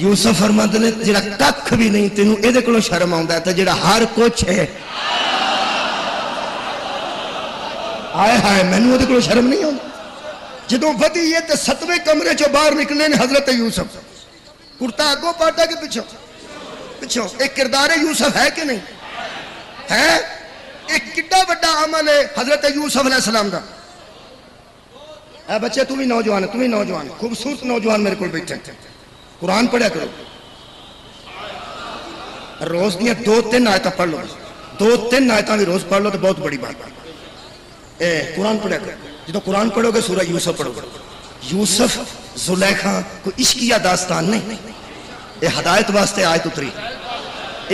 یوسف فرماتے نے جڑا ککھ بھی نہیں تینوں یہ دیکھو شرم آؤں ہے جڑا ہر کچھ ہے آئے ہائے میں نے وہ دیکھو شرم نہیں آؤں جدوں ودی یہ تے 7ویں کمرے جو باہر نکلنے نے حضرت یوسف کرتا آگو پاٹا کہ پچھو ایک کردار یوسف ہے کہ نہیں ہے ایک کڈا بڑا عمل ہے حضرت یوسف علیہ السلام دا اے بچے تم ہی نوجوان خوبصورت نوجوان میرے کو بیٹھے قرآن پڑھیا کرو روز دیا 2-3 آیتاں پڑھ لو 2-3 آیتاں بھی روز پڑھ لو تو بہت بڑی بات قرآن پڑھیا کرو جدو قرآن پڑھو گے سورہ یوسف پڑھو گے یوسف زلیخا کوئی عشقیہ داستان نہیں یہ ہدایت واسطے آیت اتری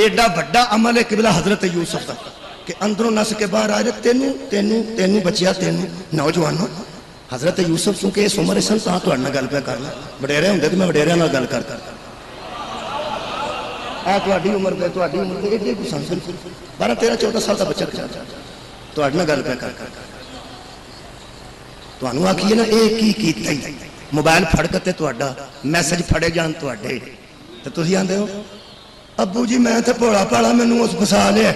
ایڈا بڑا عمل ہے قبلہ حضرت یوسف دا کہ اندروں نس کے باہر آ جائے تینوں بچیا تینوں نوجوانوں حضرت یوسف چونکہ اس عمر سن تاں تو اڑنا گل پہ کرنا وڈیرے ہوندے تو میں وڈیرے نال گل کر تہاڈی عمر پہ تہاڈی عمر پہ ایڈی کوئی سن 12-13-14 سال دا بچہ تو اڑنا گل پہ کر تانوں آکھیے نا اے کی کیتا ہی موبائل پھڑ کے تہاڈا میسج پھڑے جان تہاڈے تے تسی آندے ہو ابو جی میں تے بھولا پالا مینوں اس فسا لیا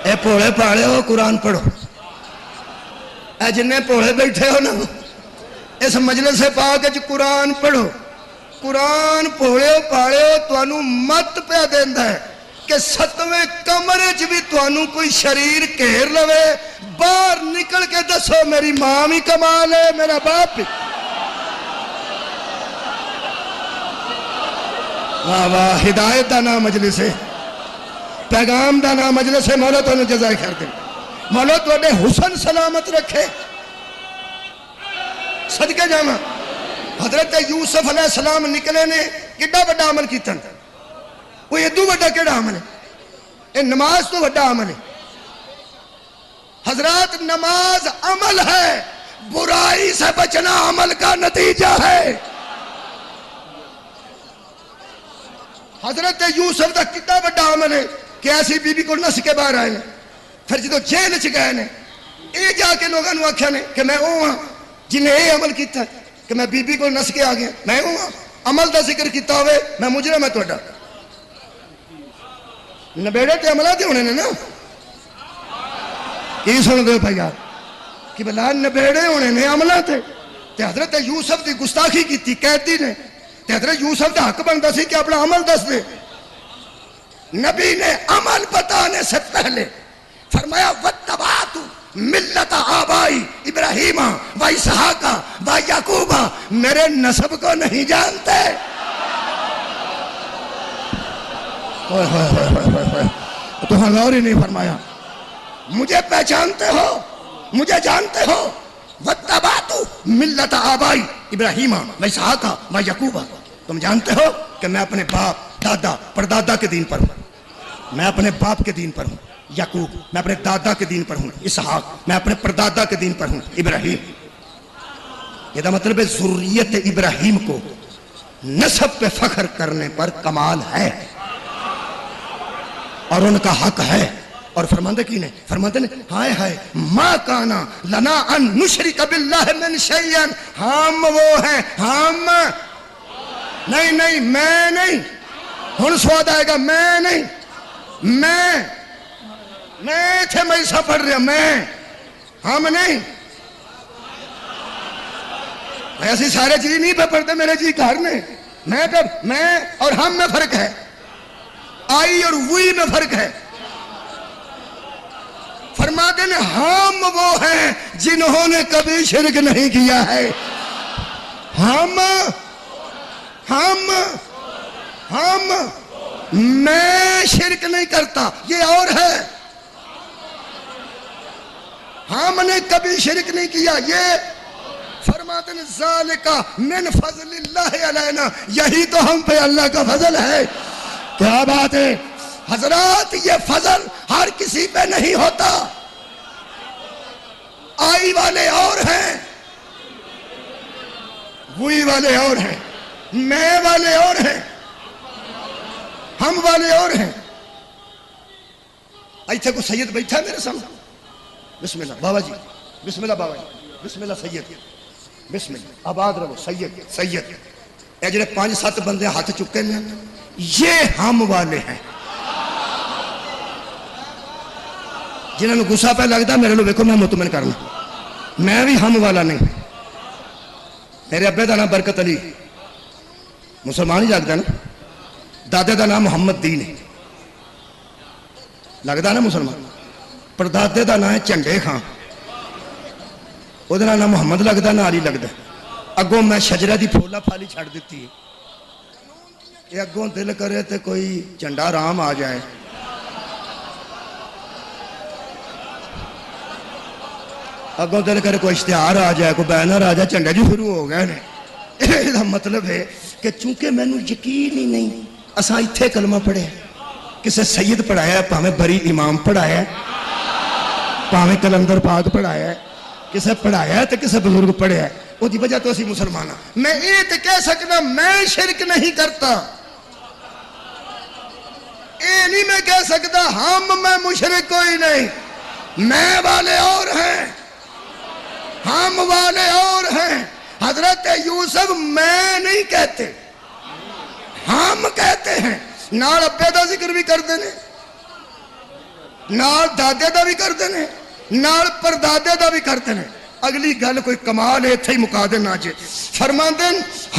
اے بھولے پالے ہو قرآن پڑھو اے جن بھولے بیٹھے ہو نا اس مجلس پاک وچ قرآن پڑھو قرآن بھولے پالے ہو تانوں مت پہ دیندا ہے کہ 7ویں کمرے چ بھی تانوں کوئی شریر گھیر لوے باہر نکل کے دسو میری ماں بھی کمال ہے میرا باپ بھی واہ واہ ہدایت دا نام مجلس ہے پیغام دا نام مجلس ہے، مولا تو جزائے خیر دے، مولا تو حسن سلامت رکھے، صدقے جانا۔ حضرت یوسف علیہ السلام نکلے نے کڈا بڑا عمل کیتا، کوئی ادو بڑا کیڑا عمل ہے؟ یہ نماز تو بڑا عمل ہے حضرات، نماز عمل ہے، برائی سے بچنا عمل کا نتیجہ ہے۔ حضرت یوسف کا کتنا بڑا عمل ہے کہ ایسی بی بی کو نس کے باہر آئے ہیں، پھر جدو جیل چ گئے نے یہ جا کے لوگوں نے آخیا نے کہ میں وہ ہاں جنہیں یہ عمل کیتا کہ میں بی بی کو نس کے آ گیا، میں وہ ہاں۔ عمل کا ذکر کیتا ہوئے میں مجرم ہے تہاڈا، نبیڑے تے عملہ تے ہونے نے نا، کی سن دے پہ یار کہ بلا نبیڑے ہونے نے عملہ تے حضرت یوسف دی گستاخی کیتی قیدی نے، تے حضرت یوسف دا حق بنتا سی کہ اپنا عمل دس دے۔ نبی نے عمل بتانے سے پہلے فرمایا وَاتَّبَعْتُ مِلَّتَ آبائی ابراہیم و اسحاق و یعقوب، میرے نسب کو نہیں جانتے، تو غور ہی نہیں فرمایا، مجھے پہچانتے ہو، مجھے جانتے ہو، وَاتَّبَعْتُ مِلَّتَ آبائی ابراہیم و اسحاق و یعقوب، تم جانتے ہو کہ میں اپنے باپ دادا پردادا کے دین پر ہوں، میں اپنے باپ کے دین پر ہوں، یعقوب میں اپنے دادا کے دین پر ہوں، اسحاق میں اپنے پردادا کے دین پر ہوں، ابراہیم، یہ دا مطلب ہے ذریت ابراہیم کو نسب پہ فخر کرنے پر کمال ہے اور ان کا حق ہے۔ اور فرماندے کی نے فرماندے نے ہائے ہائے ما کانا لنا ان نشرک باللہ من شیئن، ہم وہ ہیں، ہم نہیں نہیں میں نہیں، ہن سواد آئے گا میں نہیں، میں تھے میں ایسا پڑھ رہا، میں ہم نہیں، ایسی سارے جی نہیں پہ پڑھتے میرے جی گھر نے، میں اور ہم میں فرق ہے، آئی اور وی میں فرق ہے۔ فرماتے ہیں ہم وہ ہیں جنہوں نے کبھی شرک نہیں کیا ہے، میں شرک نہیں کرتا، یہ اور ہے، ہم نے کبھی شرک نہیں کیا، یہ فرماتے ہیں ذالکا من فضل اللہ علینا، یہی تو ہم پہ اللہ کا فضل ہے۔ کیا بات ہے حضرات، یہ فضل ہر کسی پہ نہیں ہوتا، آئی والے اور ہیں، وہی والے اور ہیں، میں والے اور ہیں، ہم والے اور ہیں۔ ایتھے کو سید بیٹھا ہے میرے سامنے، بسم اللہ بابا جی، بسم اللہ بابا جی، بسم اللہ سید، بسم اللہ آباد رہو سید، سید اے جڑے 5-7 بندے ہاتھ چکے ہیں یہ ہم والے ہیں، جنہوں نے غصہ پہ لگتا میرے لوگ دیکھو میں مطمئن کرنا، میں بھی ہم والا نہیں۔ میرے ابے دا نام برکت علی، مسلمان ہی لگتا نا، دادے دا نام محمد دین ہے، لگتا نا مسلمان، پر دادے دا نام ہے چنڈے خان، وہ نام محمد لگتا نہ علی لگتا، اگوں میں شجرہ دی پھولا پھالی چھڑ دیتی ہے، یہ اگوں دل کرے تے کوئی جھنڈا رام آ جائے، اگوں دل کرے کوئی اشتہار آ جائے، کوئی بینر آ جائے، جھنڈے جو شروع ہو گئے ہیں۔ یہ مطلب ہے کہ چونکہ میں نے یقین ہی نہیں، اساں اتھے کلمہ پڑھے، کسے سید پڑھایا ہے، پاہمیں بری امام پڑھایا ہے، پاہمیں کلندر پاک پڑھایا ہے، کسے پڑھایا ہے تو کسے بزرگ پڑھایا ہے، وہ دی وجہ تو اسی مسلمانہ۔ میں یہ تو کہہ سکتا میں شرک نہیں کرتا، یہ نہیں میں کہہ سکتا میں مشرک کوئی نہیں، میں والے اور ہیں، ہم والے اور ہیں۔ حضرت یوسف میں نہیں کہتے، ہم کہتے ہیں، نال ابے دا ذکر بھی کر دینے، نال دادے دا بھی کر دینے، نال پردادے دا بھی کر دینے۔ اگلی گل کوئی کمال ہے تھے مکا دینا جے، فرمان دیں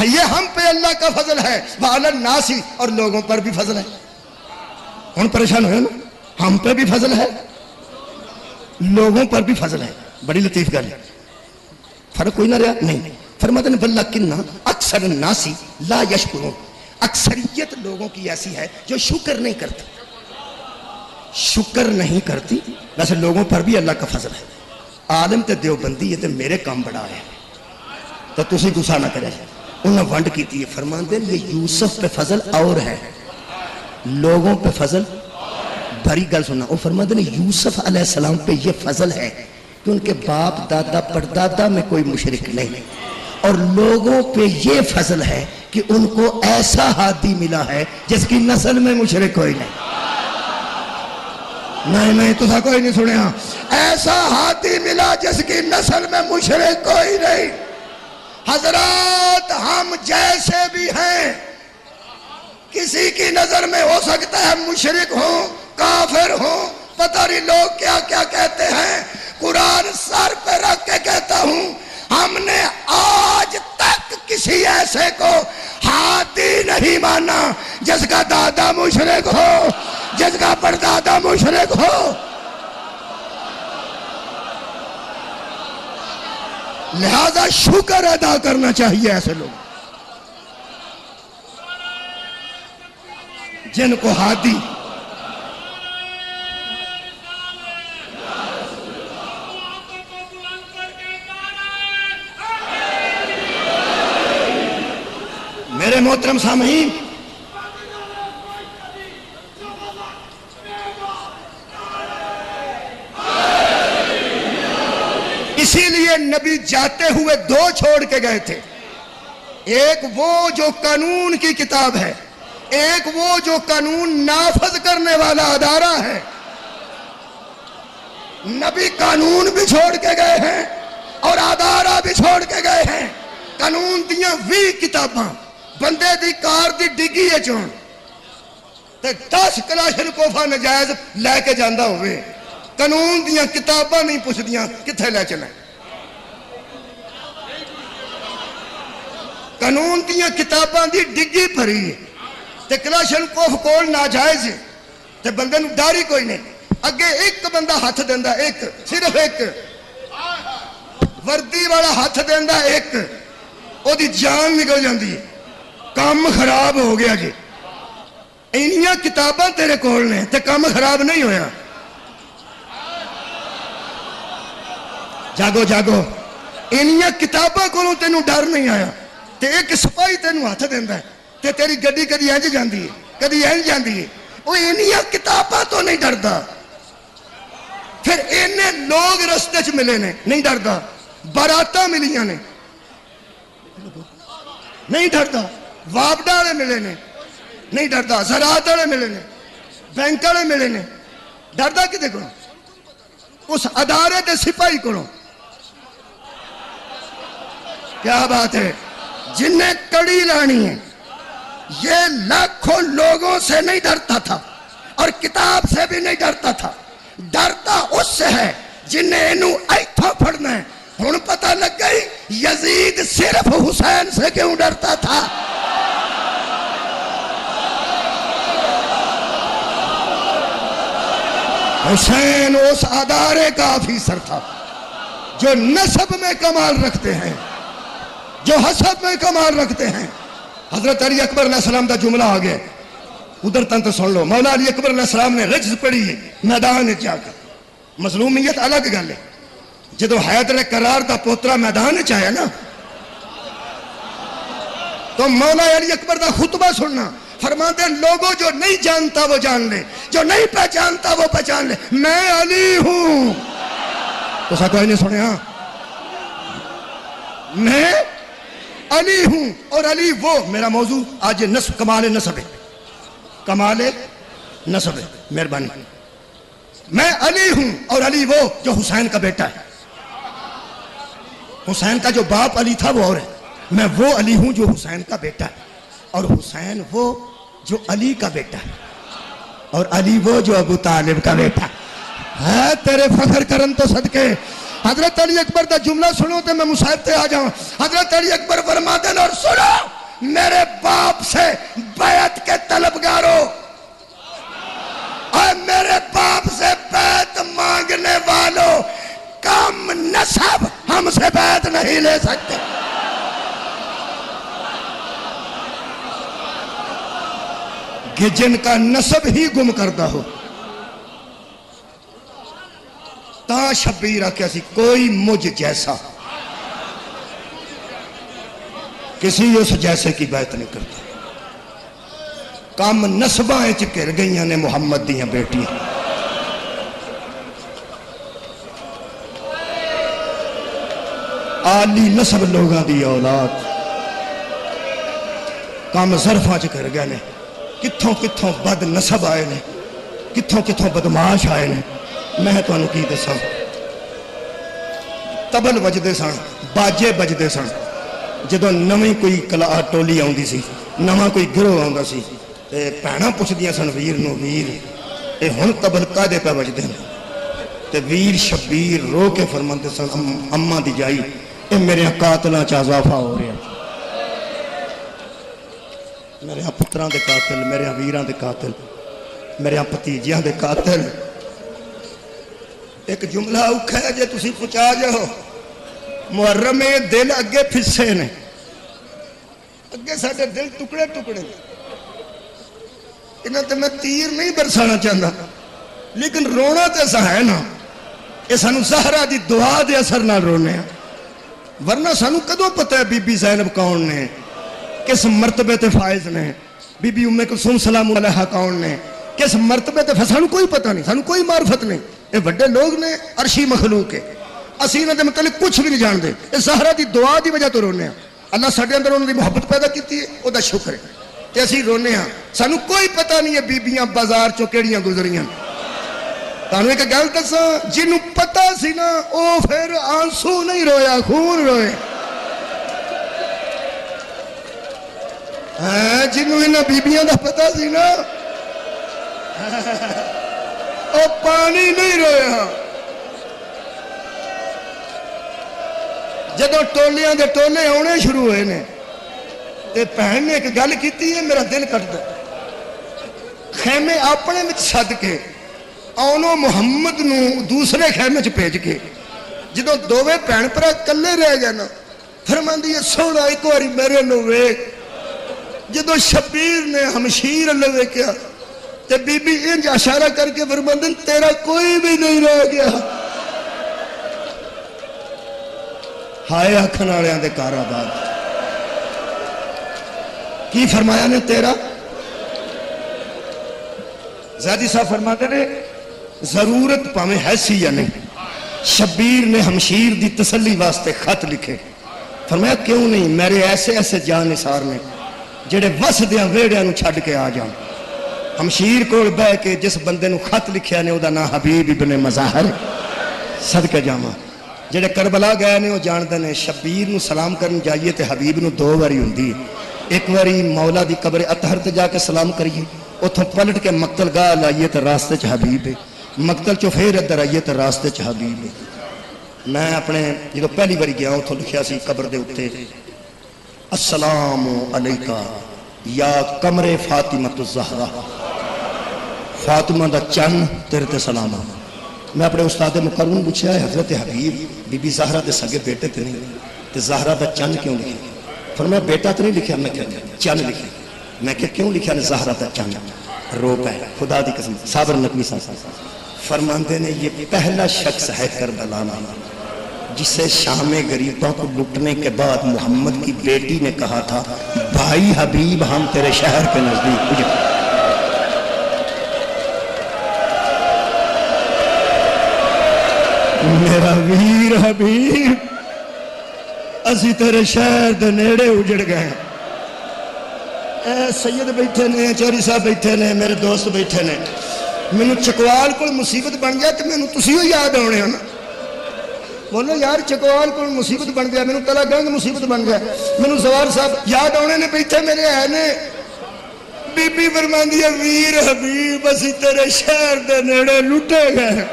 یہ ہم پہ اللہ کا فضل ہے، وَعَلَى النَّاسِ اور لوگوں پر بھی فضل ہے۔ ہم پریشان ہوئے نا، ہم پہ بھی فضل ہے، لوگوں پر بھی فضل ہے، بڑی لطیف گل ہے، فرق کوئی نہ رہا نہیں۔ فرماتے ہیں بلکن اکثر الناس لا یشکرون، اکثریت لوگوں کی ایسی ہے جو شکر نہیں کرتے۔ شکر نہیں کرتی. ویسے لوگوں پر بھی اللہ کا فضل ہے. عالم تے دیوبندی ہے تے میرے کام بڑا ہے تو تسی گسا نہ کرے. انہوں نے ونڈ کی تھی. فرماندے یہ یوسف پہ فضل اور ہے, لوگوں پہ فضل. بڑی گل سننا, وہ فرماندے نے یوسف علیہ السلام پہ یہ فضل ہے کہ ان کے باپ دادا پردادا میں کوئی مشرک نہیں, اور لوگوں پہ یہ فضل ہے کہ ان کو ایسا ہادی ملا ہے جس کی نسل میں مشرک کوئی نہیں تو کوئی نہیں سنے. ہاں, ایسا ہادی ملا جس کی نسل میں مشرک کوئی نہیں. حضرات ہم جیسے بھی ہیں, کسی کی نظر میں ہو سکتا ہے مشرک ہوں, کافر ہوں, پتہ نہیں لوگ کیا کیا کہتے ہیں. قرآن سر پہ رکھ کے کہتا ہوں, ہم نے آج تک کسی ایسے کو ہادی نہیں مانا جس کا دادا مشرک ہو, جس کا پردادا مشرک ہو. لہذا شکر ادا کرنا چاہیے ایسے لوگ جن کو ہادی. میرے محترم سامعین, اسی لیے نبی جاتے ہوئے دو چھوڑ کے گئے تھے. ایک وہ جو قانون کی کتاب ہے, ایک وہ جو قانون نافذ کرنے والا ادارہ ہے. نبی قانون بھی چھوڑ کے گئے ہیں اور ادارہ بھی چھوڑ کے گئے ہیں. قانون دیاں 20 کتاباں بندے دی کار دی ڈگی ہے چون تے 10 کلاشنکوفاں نجائز لے کے جاندہ ہوئے. قانون دیاں کتاباں نہیں پوچھ دیاں کتھے لے چلیں. قانون دیاں کتاباں دی ڈگی بھری ہے تے کلاشنکوف کول ناجائز ہے تے بندے نو ڈاری کوئی نہیں. اگے ایک بندہ ہاتھ دیندا, ایک صرف ایک وردی والا ہاتھ دیندا, ایک او دی جان نکل جاندی ہے. کام خراب ہو گیا جی. انہیاں کتاباں تیرے کول نے تے کام خراب نہیں ہویا. جاگو جاگو, انہیاں کتاباں کولوں تینوں ڈر نہیں آیا تے ایک سپاہی تینوں ہاتھ دیندا ہے تے تیری گڈی کدی انج جاندی ہے کدی انج جاندی ہے. وہ انہیاں کتاباں تو نہیں ڈردا. پھر اینے لوگ رستے چ ملے نے نہیں ڈردا. باراتاں ملیاں نے نہیں ڈردا. وابڈا والے ملے نے نہیں ڈردا. زراعت والے ملے نے, بینک والے ملے نے, ڈردا کدے کو؟ اس ادارے دے سپاہی کو. کیا بات ہے. جن نے کڑی لانی ہے یہ لاکھوں لوگوں سے نہیں ڈرتا تھا اور کتاب سے بھی نہیں ڈرتا تھا. ڈرتا اس سے ہے جن نے انہوں ایتھا پڑھنا ہے. ہن پتہ لگ گئی یزید صرف حسین سے کیوں ڈرتا تھا. حسین اس ادارے کا آفیسر تھا جو نسب میں کمال رکھتے ہیں, جو حسب میں کمال رکھتے ہیں. حضرت علی اکبر علیہ السلام دا جملہ آ گیا, ادھر تن تو سن لو. مولا علی اکبر علیہ السلام نے رجز پڑھی ہے میدان جا کر. مظلومیت الگ گل ہے. جدو حیدر کرار دا پوترا میدان چاہیا نا تو مولا علی اکبر دا خطبہ سننا. فرماتے ہیں لوگوں جو نہیں جانتا وہ جان لے, جو نہیں پہچانتا وہ پہچان لے, میں علی ہوں. تو سا کوئی نہیں سنے. ہاں, میں علی ہوں اور علی وہ. میرا موضوع آج نسب, کمال نسب ہے. کمال نسب ہے. مہربانی. میں علی ہوں اور علی وہ جو حسین کا بیٹا ہے. حسین کا جو باپ علی تھا وہ اور ہے. میں وہ علی ہوں جو حسین کا بیٹا ہے, اور حسین وہ جو علی کا بیٹا ہے, اور علی وہ جو ابو طالب کا بیٹا ہے. تیرے فخر کرن تو صدقے. حضرت علی اکبر دا جملہ سنو تے میں مصاحب تے آ جاؤں. حضرت علی اکبر فرماتے ہیں, اور سنو میرے باپ سے بیعت کے طلبگاروں, اور میرے باپ سے بیعت مانگنے والوں, کم نسب ہم سے بیعت نہیں لے سکتے. کہ جن کا نسب ہی گم کردہ ہو, تا شبیر آکھیا سی کوئی مجھ جیسا کسی اس جیسے کی بیعت نہیں کرتا. کام نسباں وچ گھر گئیاں نے محمد دیاں بیٹیاں. آلی نسب لوگاں دی اولاد کام ظرفاں چ کر گئے نے. کتھوں کتھوں بد نسب آئے نے, کتھوں کتھوں بدماش آئے نے. میں تانوں کی دساں, تبل بجدے سن, باجے بجدے سن. جدوں نویں کوئی کلا ٹولی آوندی سی, نواں کوئی گروہ آوندا سی تے بھੈਣਾਂ پوچھدیاں سن ویر نو, ویر اے ہن تبل کادے پہ بجدے نے؟ تے ویر شبیر رو کے فرماندے سن اماں دی جائی اے میرے قاتلاں چ اضافہ ہو رہا, میرے پتراں دے قاتل, میرے ویراں دے قاتل, میرے بھتیجیاں دے قاتل. ایک جملہ اوکھا ہے جے تسی پہنچا جاؤ. محرم میں دل اگے پھسے نے, اگے ساڈے دل ٹکڑے ٹکڑے نے. انہاں تے میں تیر نہیں برسانا چاہتا, لیکن رونا تے سا ہے نا. یہ سانو زہرا دی دعا دے اثر نال رونے ہیں, ورنہ سانو کدوں پتہ ہے بی بی زینب کون نے, کس مرتبے تے فائز نے, بی بی ام کلثوم سلام علیہا کون نے, کس مرتبے تے سانو کوئی پتہ نہیں, سانو کوئی معرفت نہیں. یہ بڑے لوگ نے, عرشی مخلوق ہے, اسی انہاں دے متعلق کچھ بھی نہیں جان دے. یہ زہرا دی دعا دی وجہ تو رونے ہیں. اللہ ساڈے اندر انہاں دی محبت پیدا کیتی ہے, او دا شکر ہے تے اسی رونے ہیں. سانو کوئی پتہ نہیں ہے بیبیاں بازار چوں کیڑیاں گزریاں. تانوں ایک گل دساں, جنوں پتہ سی نا او پھر آنسو نہیں رویا, خون روئے. ہاں جنوں انہاں بیبیاں دا پتہ سی نا او پانی نہیں رویا. جدو ٹولیاں دے ٹولے آنے شروع ہوئے نے تے بہن نے ایک گل کیتی ہے, میرا دل کٹدا. خیمے اپنے وچ سد کے آنو محمد نو دوسرے خیمے چ بھیج کے جدو دوویں بھن بھرا کلے رہ گئے نا, فرماندی ہے سونا ایک باری میرے نو ویکھ. جدو شبیر نے ہمشیر اللہ ویکھیا تے بی بی انج اشارہ کر کے فرماندن تیرا کوئی بھی نہیں رہ گیا. ہائے آکھن والیاں دے کار آباد. کی فرمایا نے تیرا؟ زیادی صاحب فرماتے نے ضرورت پاویں ہے سی یا نہیں. شبیر نے ہمشیر دی تسلی واسطے خط لکھے. فرمایا کیوں نہیں, میرے ایسے ایسے جان نثار نے جڑے وس دیاں ویڑیاں نو چھڈ کے آ جان. ہمشیر کول بہ کے جس بندے نو خط لکھیا نے او دا نام حبیب ابن مظاہر. صدقے جاواں جڑے کربلا گئے نے وہ جاندے نے شبیر نو سلام کرن جائیے تے حبیب نو دو واری ہوندی. ایک واری مولا دی قبر اطہر تے جا کے سلام کریے, اتھوں پلٹ کے مقتل گاہ لائیے تے راستے چ حبیب ہے. مقتل چو پھر ادھر آئیے تے راستے چ حبیب ہے. میں اپنے جدو پہلی باری گیا اتھوں لکھیا سی قبر دے اوتے السلام علیکہ یا قمر فاطمۃ الزہرا, فاطمہ دا چن تیرے تے سلام. میں اپنے استاد مقرن پوچھا ہے حضرت حبیب بی بی زہرا دے سگے بیٹے تے نہیں تے زہرا دا چن کیوں لکھا؟ فرمایا بیٹا تے نہیں لکھا, میں کہا چن لکھا. میں کہ کیوں لکھا نے زہرا دا چن؟ رو پہ خدا دی قسم. صابر نقوی صاحب فرماندے نے یہ پہلا شخص ہے کربلا میں جسے شام غریبوں کو لٹنے کے بعد محمد کی بیٹی نے کہا تھا بھائی حبیب ہم تیرے شہر کے نزدیک. میرا ویر حبیب اسی تیرے شہر دے نیڑے اجڑ گئے. اے سید بیٹھے نے, چوری صاحب بیٹھے نے, میرے دوست بیٹھے نے. مینوں چکوال کو مصیبت بن گیا تو مینوں تسی ہی یاد آنے ہو نا. بولو یار چکوال کو مصیبت بن گیا, مینوں تلا گنگ مصیبت بن گیا. مینوں زوار صاحب یاد آنے نے, بیٹھے میرے ہے نے. بی بی فرماندی ہے ویر حبیب اسی تیرے شہر دے نیڑے لٹے گئے.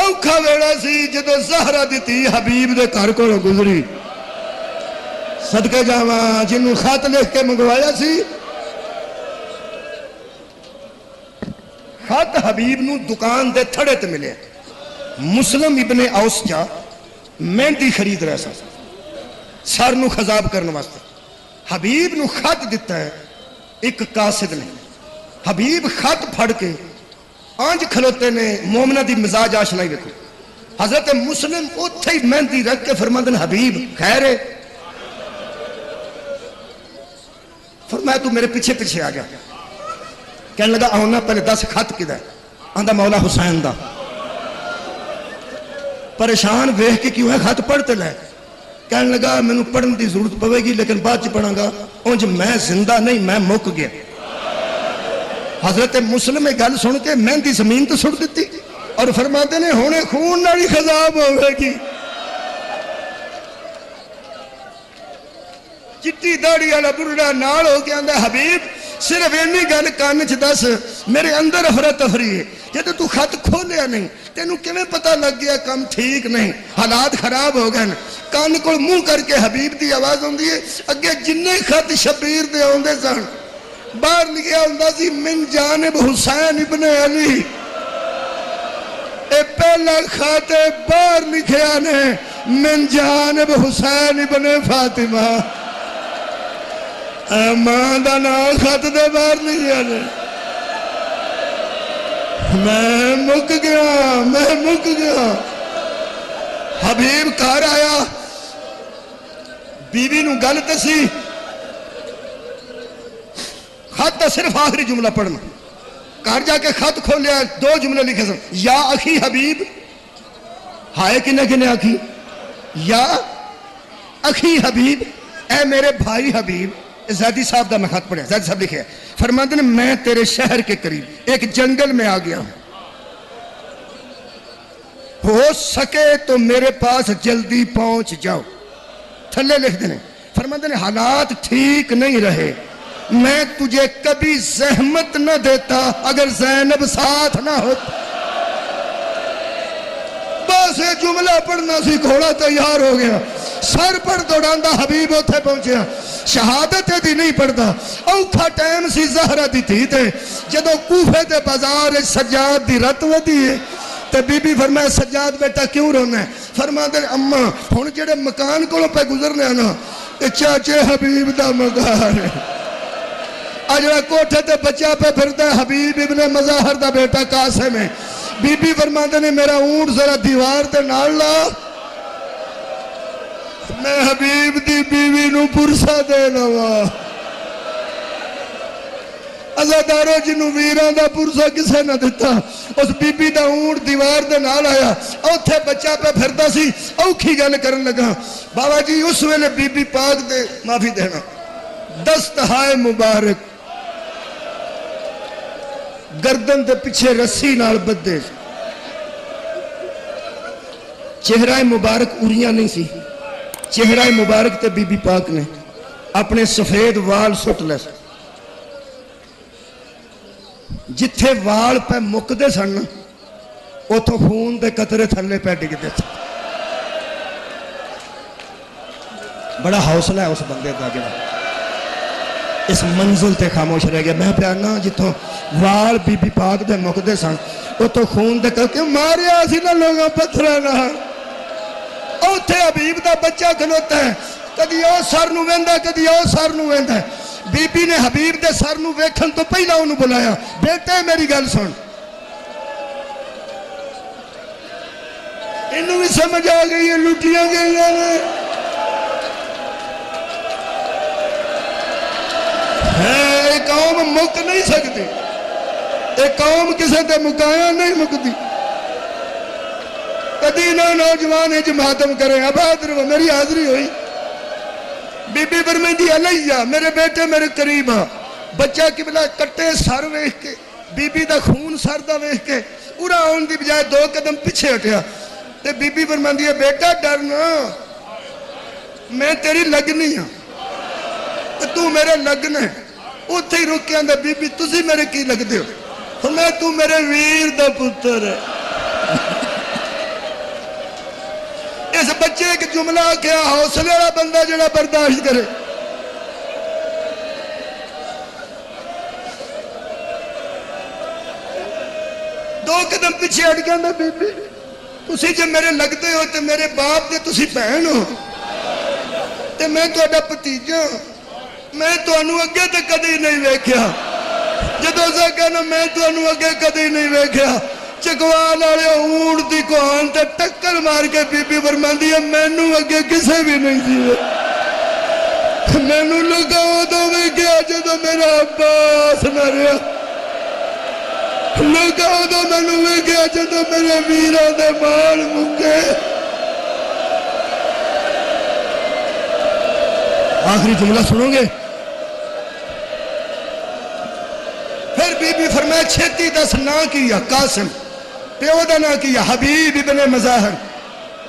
اوکھا ویڑا سی جدو زہرا دی تھی حبیب دے گھر کولوں گزری. صدقے جاواں جنوں خط لکھ کے منگوایا سی. خط حبیب نو دکان دے تھڑے تے ملے. مسلم ابن اوس جا مہندی خرید رہا سا سر نو خضاب کرنے واسطے. حبیب نو خط دیتا ہے ایک قاصد نے. حبیب خط پھڑ کے آنج کھلوتے نے مومنہ دی مزاج آشنائی دیکھو. حضرت مسلم اتھے ہی مہندی رکھ کے فرماندن حبیب خیر ہے. فرمایا تو میرے پیچھے پیچھے آ گیا. کہنے لگا آنا پہلے 10 خط کدھر ہے؟ آندہ مولا حسین دا. پریشان ویخ کے کیوں ہے خط پڑھتے لے. کہنے لگا میں نے پڑھن دی ضرورت پوے گی لیکن بعد چ پڑھاں گا. اونج میں زندہ نہیں میں مک گیا. حضرت مسلم گل سن کے مہندی زمین تو سٹ دیتی اور فرماتے نے ہونے خون نالی خضاب ہوئے گی. چٹی داڑی والا بڑھڑا نال ہو کے آندا حبیب صرف اینی گل کان چ دس میرے اندر افراتفری ہے. جب تو خط کھولیا نہیں تینوں کیویں پتہ لگ گیا کام ٹھیک نہیں حالات خراب ہو گئے. کان کول منہ کر کے حبیب دی آواز ہوندی ہے. اگے جنے خط شبیر دے اوندے سن باہر لکھیا ہوندا سی من جانب حسین ابن علی. اے پہلا خط باہر لکھیا نے من جانب حسین ابن فاطمہ. ماں دا نام خط دے باہر لکھیا نے. میں مک گیا. حبیب گھر آیا بیوی نو گل دسی. خط تا صرف آخری جملہ پڑھنا. گھر جا کے خط کھولیا 2 جملے لکھے سن. یا اخی حبیب ہائے کنے کنے اخی. یا اخی حبیب اے میرے بھائی حبیب. زیدی صاحب دا میں خط پڑھیا. زیدی صاحب لکھے فرماتے ہیں میں تیرے شہر کے قریب ایک جنگل میں آ گیا ہوں. ہو سکے تو میرے پاس جلدی پہنچ جاؤ. تھلے لکھ دینے فرماتے ہیں حالات ٹھیک نہیں رہے. میں تجھے کبھی زحمت نہ دیتا اگر زینب ساتھ نہ ہوتا. بس یہ جملہ پڑھنا سی گھوڑا تیار ہو گیا. سر پر دوڑاندہ حبیب ہوتے پہنچیا. شہادت دی نہیں پڑھتا. اوکھا ٹائم سی زہرہ دی تھی تے جدو کوفے دے بازار سجاد دی رت ودی ہے تے بی بی فرمایا سجاد بیٹا کیوں رونا ہے. فرما دے اماں ہن جڑے مکان کولوں پہ گزرنے نا تے چاچے حبیب دا مکان ہے. اجڑا کوٹھے تے بچہ پہ پھردا ہے حبیب ابن مظاہر دا بیٹا قاسم ہے. بی بی فرما دے نے میرا اونٹ ذرا دیوار تے نال لا میں حبیب دی بیوی نو پرسا دے لوا. ازادارو جنو ویران دا پرسا کسے نہ دیتا. اس بی بی دا اونٹ دیوار دے نال آیا اوتھے بچہ پہ پھردا سی. اوکھی گل کرن لگا بابا جی اس ویلے بی بی پاک دے معافی دینا دستہائے مبارک گردن دے پیچھے رسی نال بدے. چہرہ مبارک اریاں نہیں سی. چہرہ مبارک تے بی بی پاک نے اپنے سفید وال سٹ لے. جتھے وال پہ مکدے سن اتھوں خون دے قطرے تھلے پہ ڈگدے سن. بڑا حوصلہ ہے اس بندے دا جڑا اس منزل تے خاموش رہ گیا. میں پیانا جتھوں وال بی بی پاک دے مکدے سن اتھوں خون دے قطرے ماریا سی نہ لوگاں پتھرا نہ. اوتھے حبیب دا بچہ کھلوتا ہے کدی او سر نو ویندا کدی او سر نو ویندا. بی بی نے حبیب دے سر نو ویکھن تو پہلا انہوں بلایا بیٹے میری گل سن. انہوں بھی سمجھ آ گئی ہے لٹیاں گئی ہیں. ایک قوم مک نہیں سکتی. ایک قوم کسے تے مکایا نہیں مکتی. کدی نہ نوجوان اج ماتم کرے. اب حاضر ہو میری حاضری ہوئی. بی بی فرمیندی علیہ میرے بیٹے میرے قریب آ. بچہ قبلہ کٹے سر ویکھ کے بی بی دا خون سر دا ویکھ کے اڑا آن دی بجائے 2 قدم پیچھے ہٹیا. تے بی بی فرمیندی ہے بیٹا ڈرنا میں تیری لگنی ہاں تو میرے لگنے. اتھے ہی رک کے آندا بی بی تسی میرے کی لگدے ہو. میں تو میرے ویر دا پتر ہے. اس بچے ایک جملہ کیا حوصلے والا بندہ جڑا برداشت کرے. دو قدم پیچھے ہٹ گیا. بی بی تسی جب میرے لگتے ہو تو میرے باپ دے تسی بہن ہو تے میں تہاڈا بھتیجا. میں تانوں اگے تے کدی نہیں ویکھیا جدو سا کہنا میں تمہیں اگے کدی نہیں ویکھیا چکوال والے اونٹ دی کوہان تے ٹکر مار کے بی بی فرماندی ہے مینوں اگے کسے بھی نہیں سی مینوں لگا ادو ویکھیا جدو میرا عباس مریا لگا ادو مینوں ویکھیا جدو میرے ویراں دے مال مکے آخری جملہ سنو گے پھر بی بی فرمایا چھتی دس نا کیا قاسم پیو دا نا کیا حبیب ابن مظاہر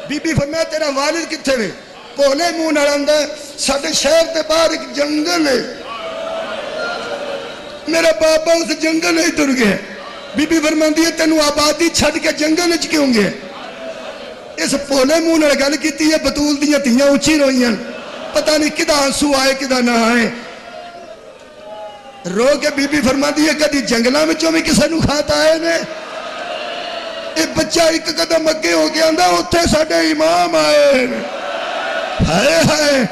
بی بی فرمایا تیرا والد کتھے وے پولے منہ نڑاندہ ہے ساڑھے شہر تے باہر ایک جنگل ہے میرا بابا اس جنگل ہی تر گیا بی بی فرماندی ہے تینو آبادی چھڑ کے جنگل اچ کیوں گیا اس پولے منہ نڑ گل کیتی ہے بطول دیاں تیاں اچھی روئیاں پتہ نہیں کدھا آنسو آئے کدھا نہ آئے رو کے بی بی فرماندی ہے کدی جنگلہ میں چومی کسے نو کھاتا آئے نے ایک بچہ ایک قدم اگے ہو گیا اندھا اتھے ساڑھے امام آئے ہائے ہائے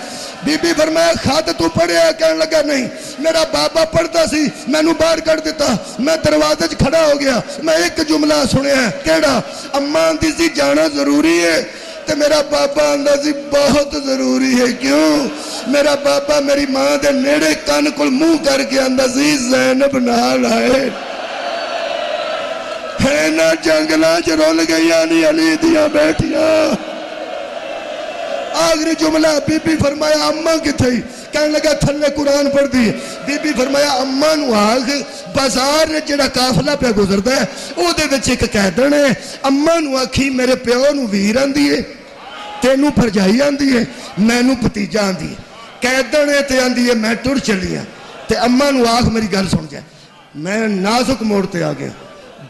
بی بی فرمایا خط تو پڑھے ہے کہنے لگا نہیں میرا بابا پڑھتا سی میں نو باہر کر دیتا میں دروازے کھڑا ہو گیا میں ایک جملہ سنے ہیں کہڑا اماں اندھی سی جانا ضروری ہے تے میرا بابا اندھا سی بہت ضروری ہے کیوں میرا بابا میری ماں دے نیڑے کان کل منہ کر کے اندھا سی زینب نال آئے ہے نا جنگلہ چرول گیا نہیں علی دیا بیٹھیا آخری جملہ بی بی فرمایا اماں کی تھی کہنے لگا تھلے قرآن پڑھ دی بی بی فرمایا اماں نو آگ بازار جڑا کافلہ پہ گزرتا ہے او دے وچ ایک کہدن ہے اماں نو آکھی میرے پیو نو ویر آندی ہے تینو پرجائی آندی ہے میں نو پتیجہ آندی ہے کہدن ہے تے آندی ہے میں ٹر چلیا تے اماں نو آگ میری گل سن جائے میں نازک موڑتے آ گیا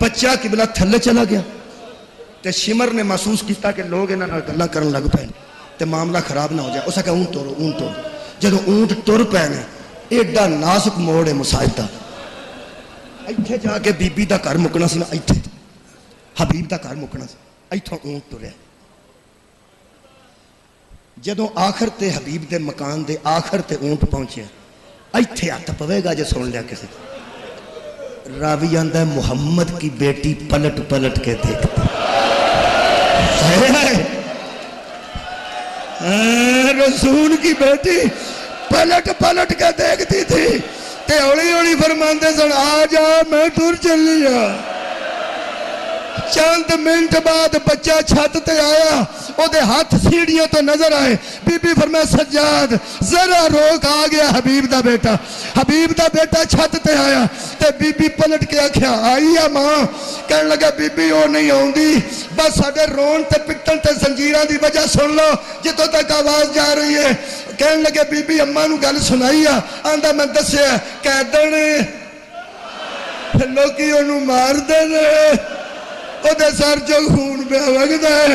بچہ قبلہ تھلے چلا گیا تے شمر نے محسوس کیتا کہ لوگ انہاں نال گلاں کرن لگ پے تے معاملہ خراب نہ ہو جائے اسے کہا اونٹ توڑو اونٹ توڑو جدو اونٹ تر پینے ایڈا نازک موڑ ہے مساعدہ ایتھے جا کے بی بی دا گھر مکنا سی نا ایتھے حبیب دا گھر مکنا سی ایتھوں اونٹ تریا جدو آخر تے حبیب دے مکان دے آخر تے اونٹ پہنچے ایتھے ہاتھ پوے گا جے سن لیا کسی راوی آندہ ہے محمد کی بیٹی پلٹ پلٹ کے دیکھتی رسول کی بیٹی پلٹ پلٹ کے دیکھتی تھی تے اوڑی اوڑی فرماندے سن آ جا میں ٹر چل لیا چند منٹ بعد بچہ چھت تے آیا او دے ہاتھ سیڑھیوں تو نظر آئے بی بی فرمایا سجاد ذرا روک آ گیا حبیب دا بیٹا چھت تے آیا تے بی بی پلٹ کے آکھیا آئی ہے ماں کہنے لگا بی بی او نہیں ہوندی بس ساڑھے رون تے پکٹن تے زنجیران دی وجہ سن لو جتوں تک آواز جا رہی ہے کہنے لگے بی بی اماں نو گل سنائی آندہ میں دسے کہہ دنے لوکی انہوں مار دینے او دے سر جو خون پہ وگتا ہے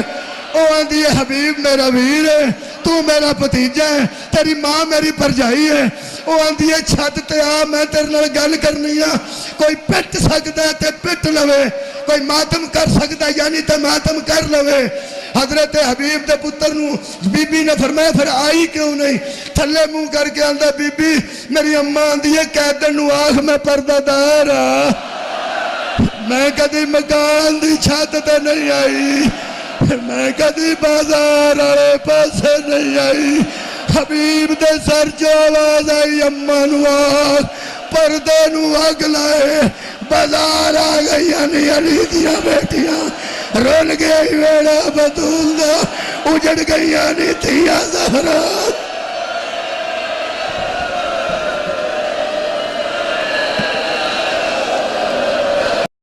او آندھی ہے حبیب میرا ویر ہے تو میرا پتیجہ ہے تیری ماں میری پرجائی ہے او آندھی ہے چھت تے آ میں تیرے نال گل کرنی ہے کوئی پٹ سکتا ہے تے پٹ لوے کوئی ماتم کر سکتا ہے یعنی تے ماتم کر لوے حضرت حبیب دے پتر نو بی بی نے فرمایا پھر آئی کیوں نہیں تھلے منہ کر کے آندھا بی بی میری اماں آندھی ہے قیدن نو آخ میں پردہ دار میں کدی مکان دی چھت تے نہیں آئی میں کدی بازار آئے پاسے نہیں آئی حبیب دے سر جو آواز آئی اماں نو آگ پردے نو آگ لائے بازار آ گئی یعنی علی دیا بیٹیاں رول گئی ویڑا بطول دا اجڑ گئی یعنی تھیا زہرا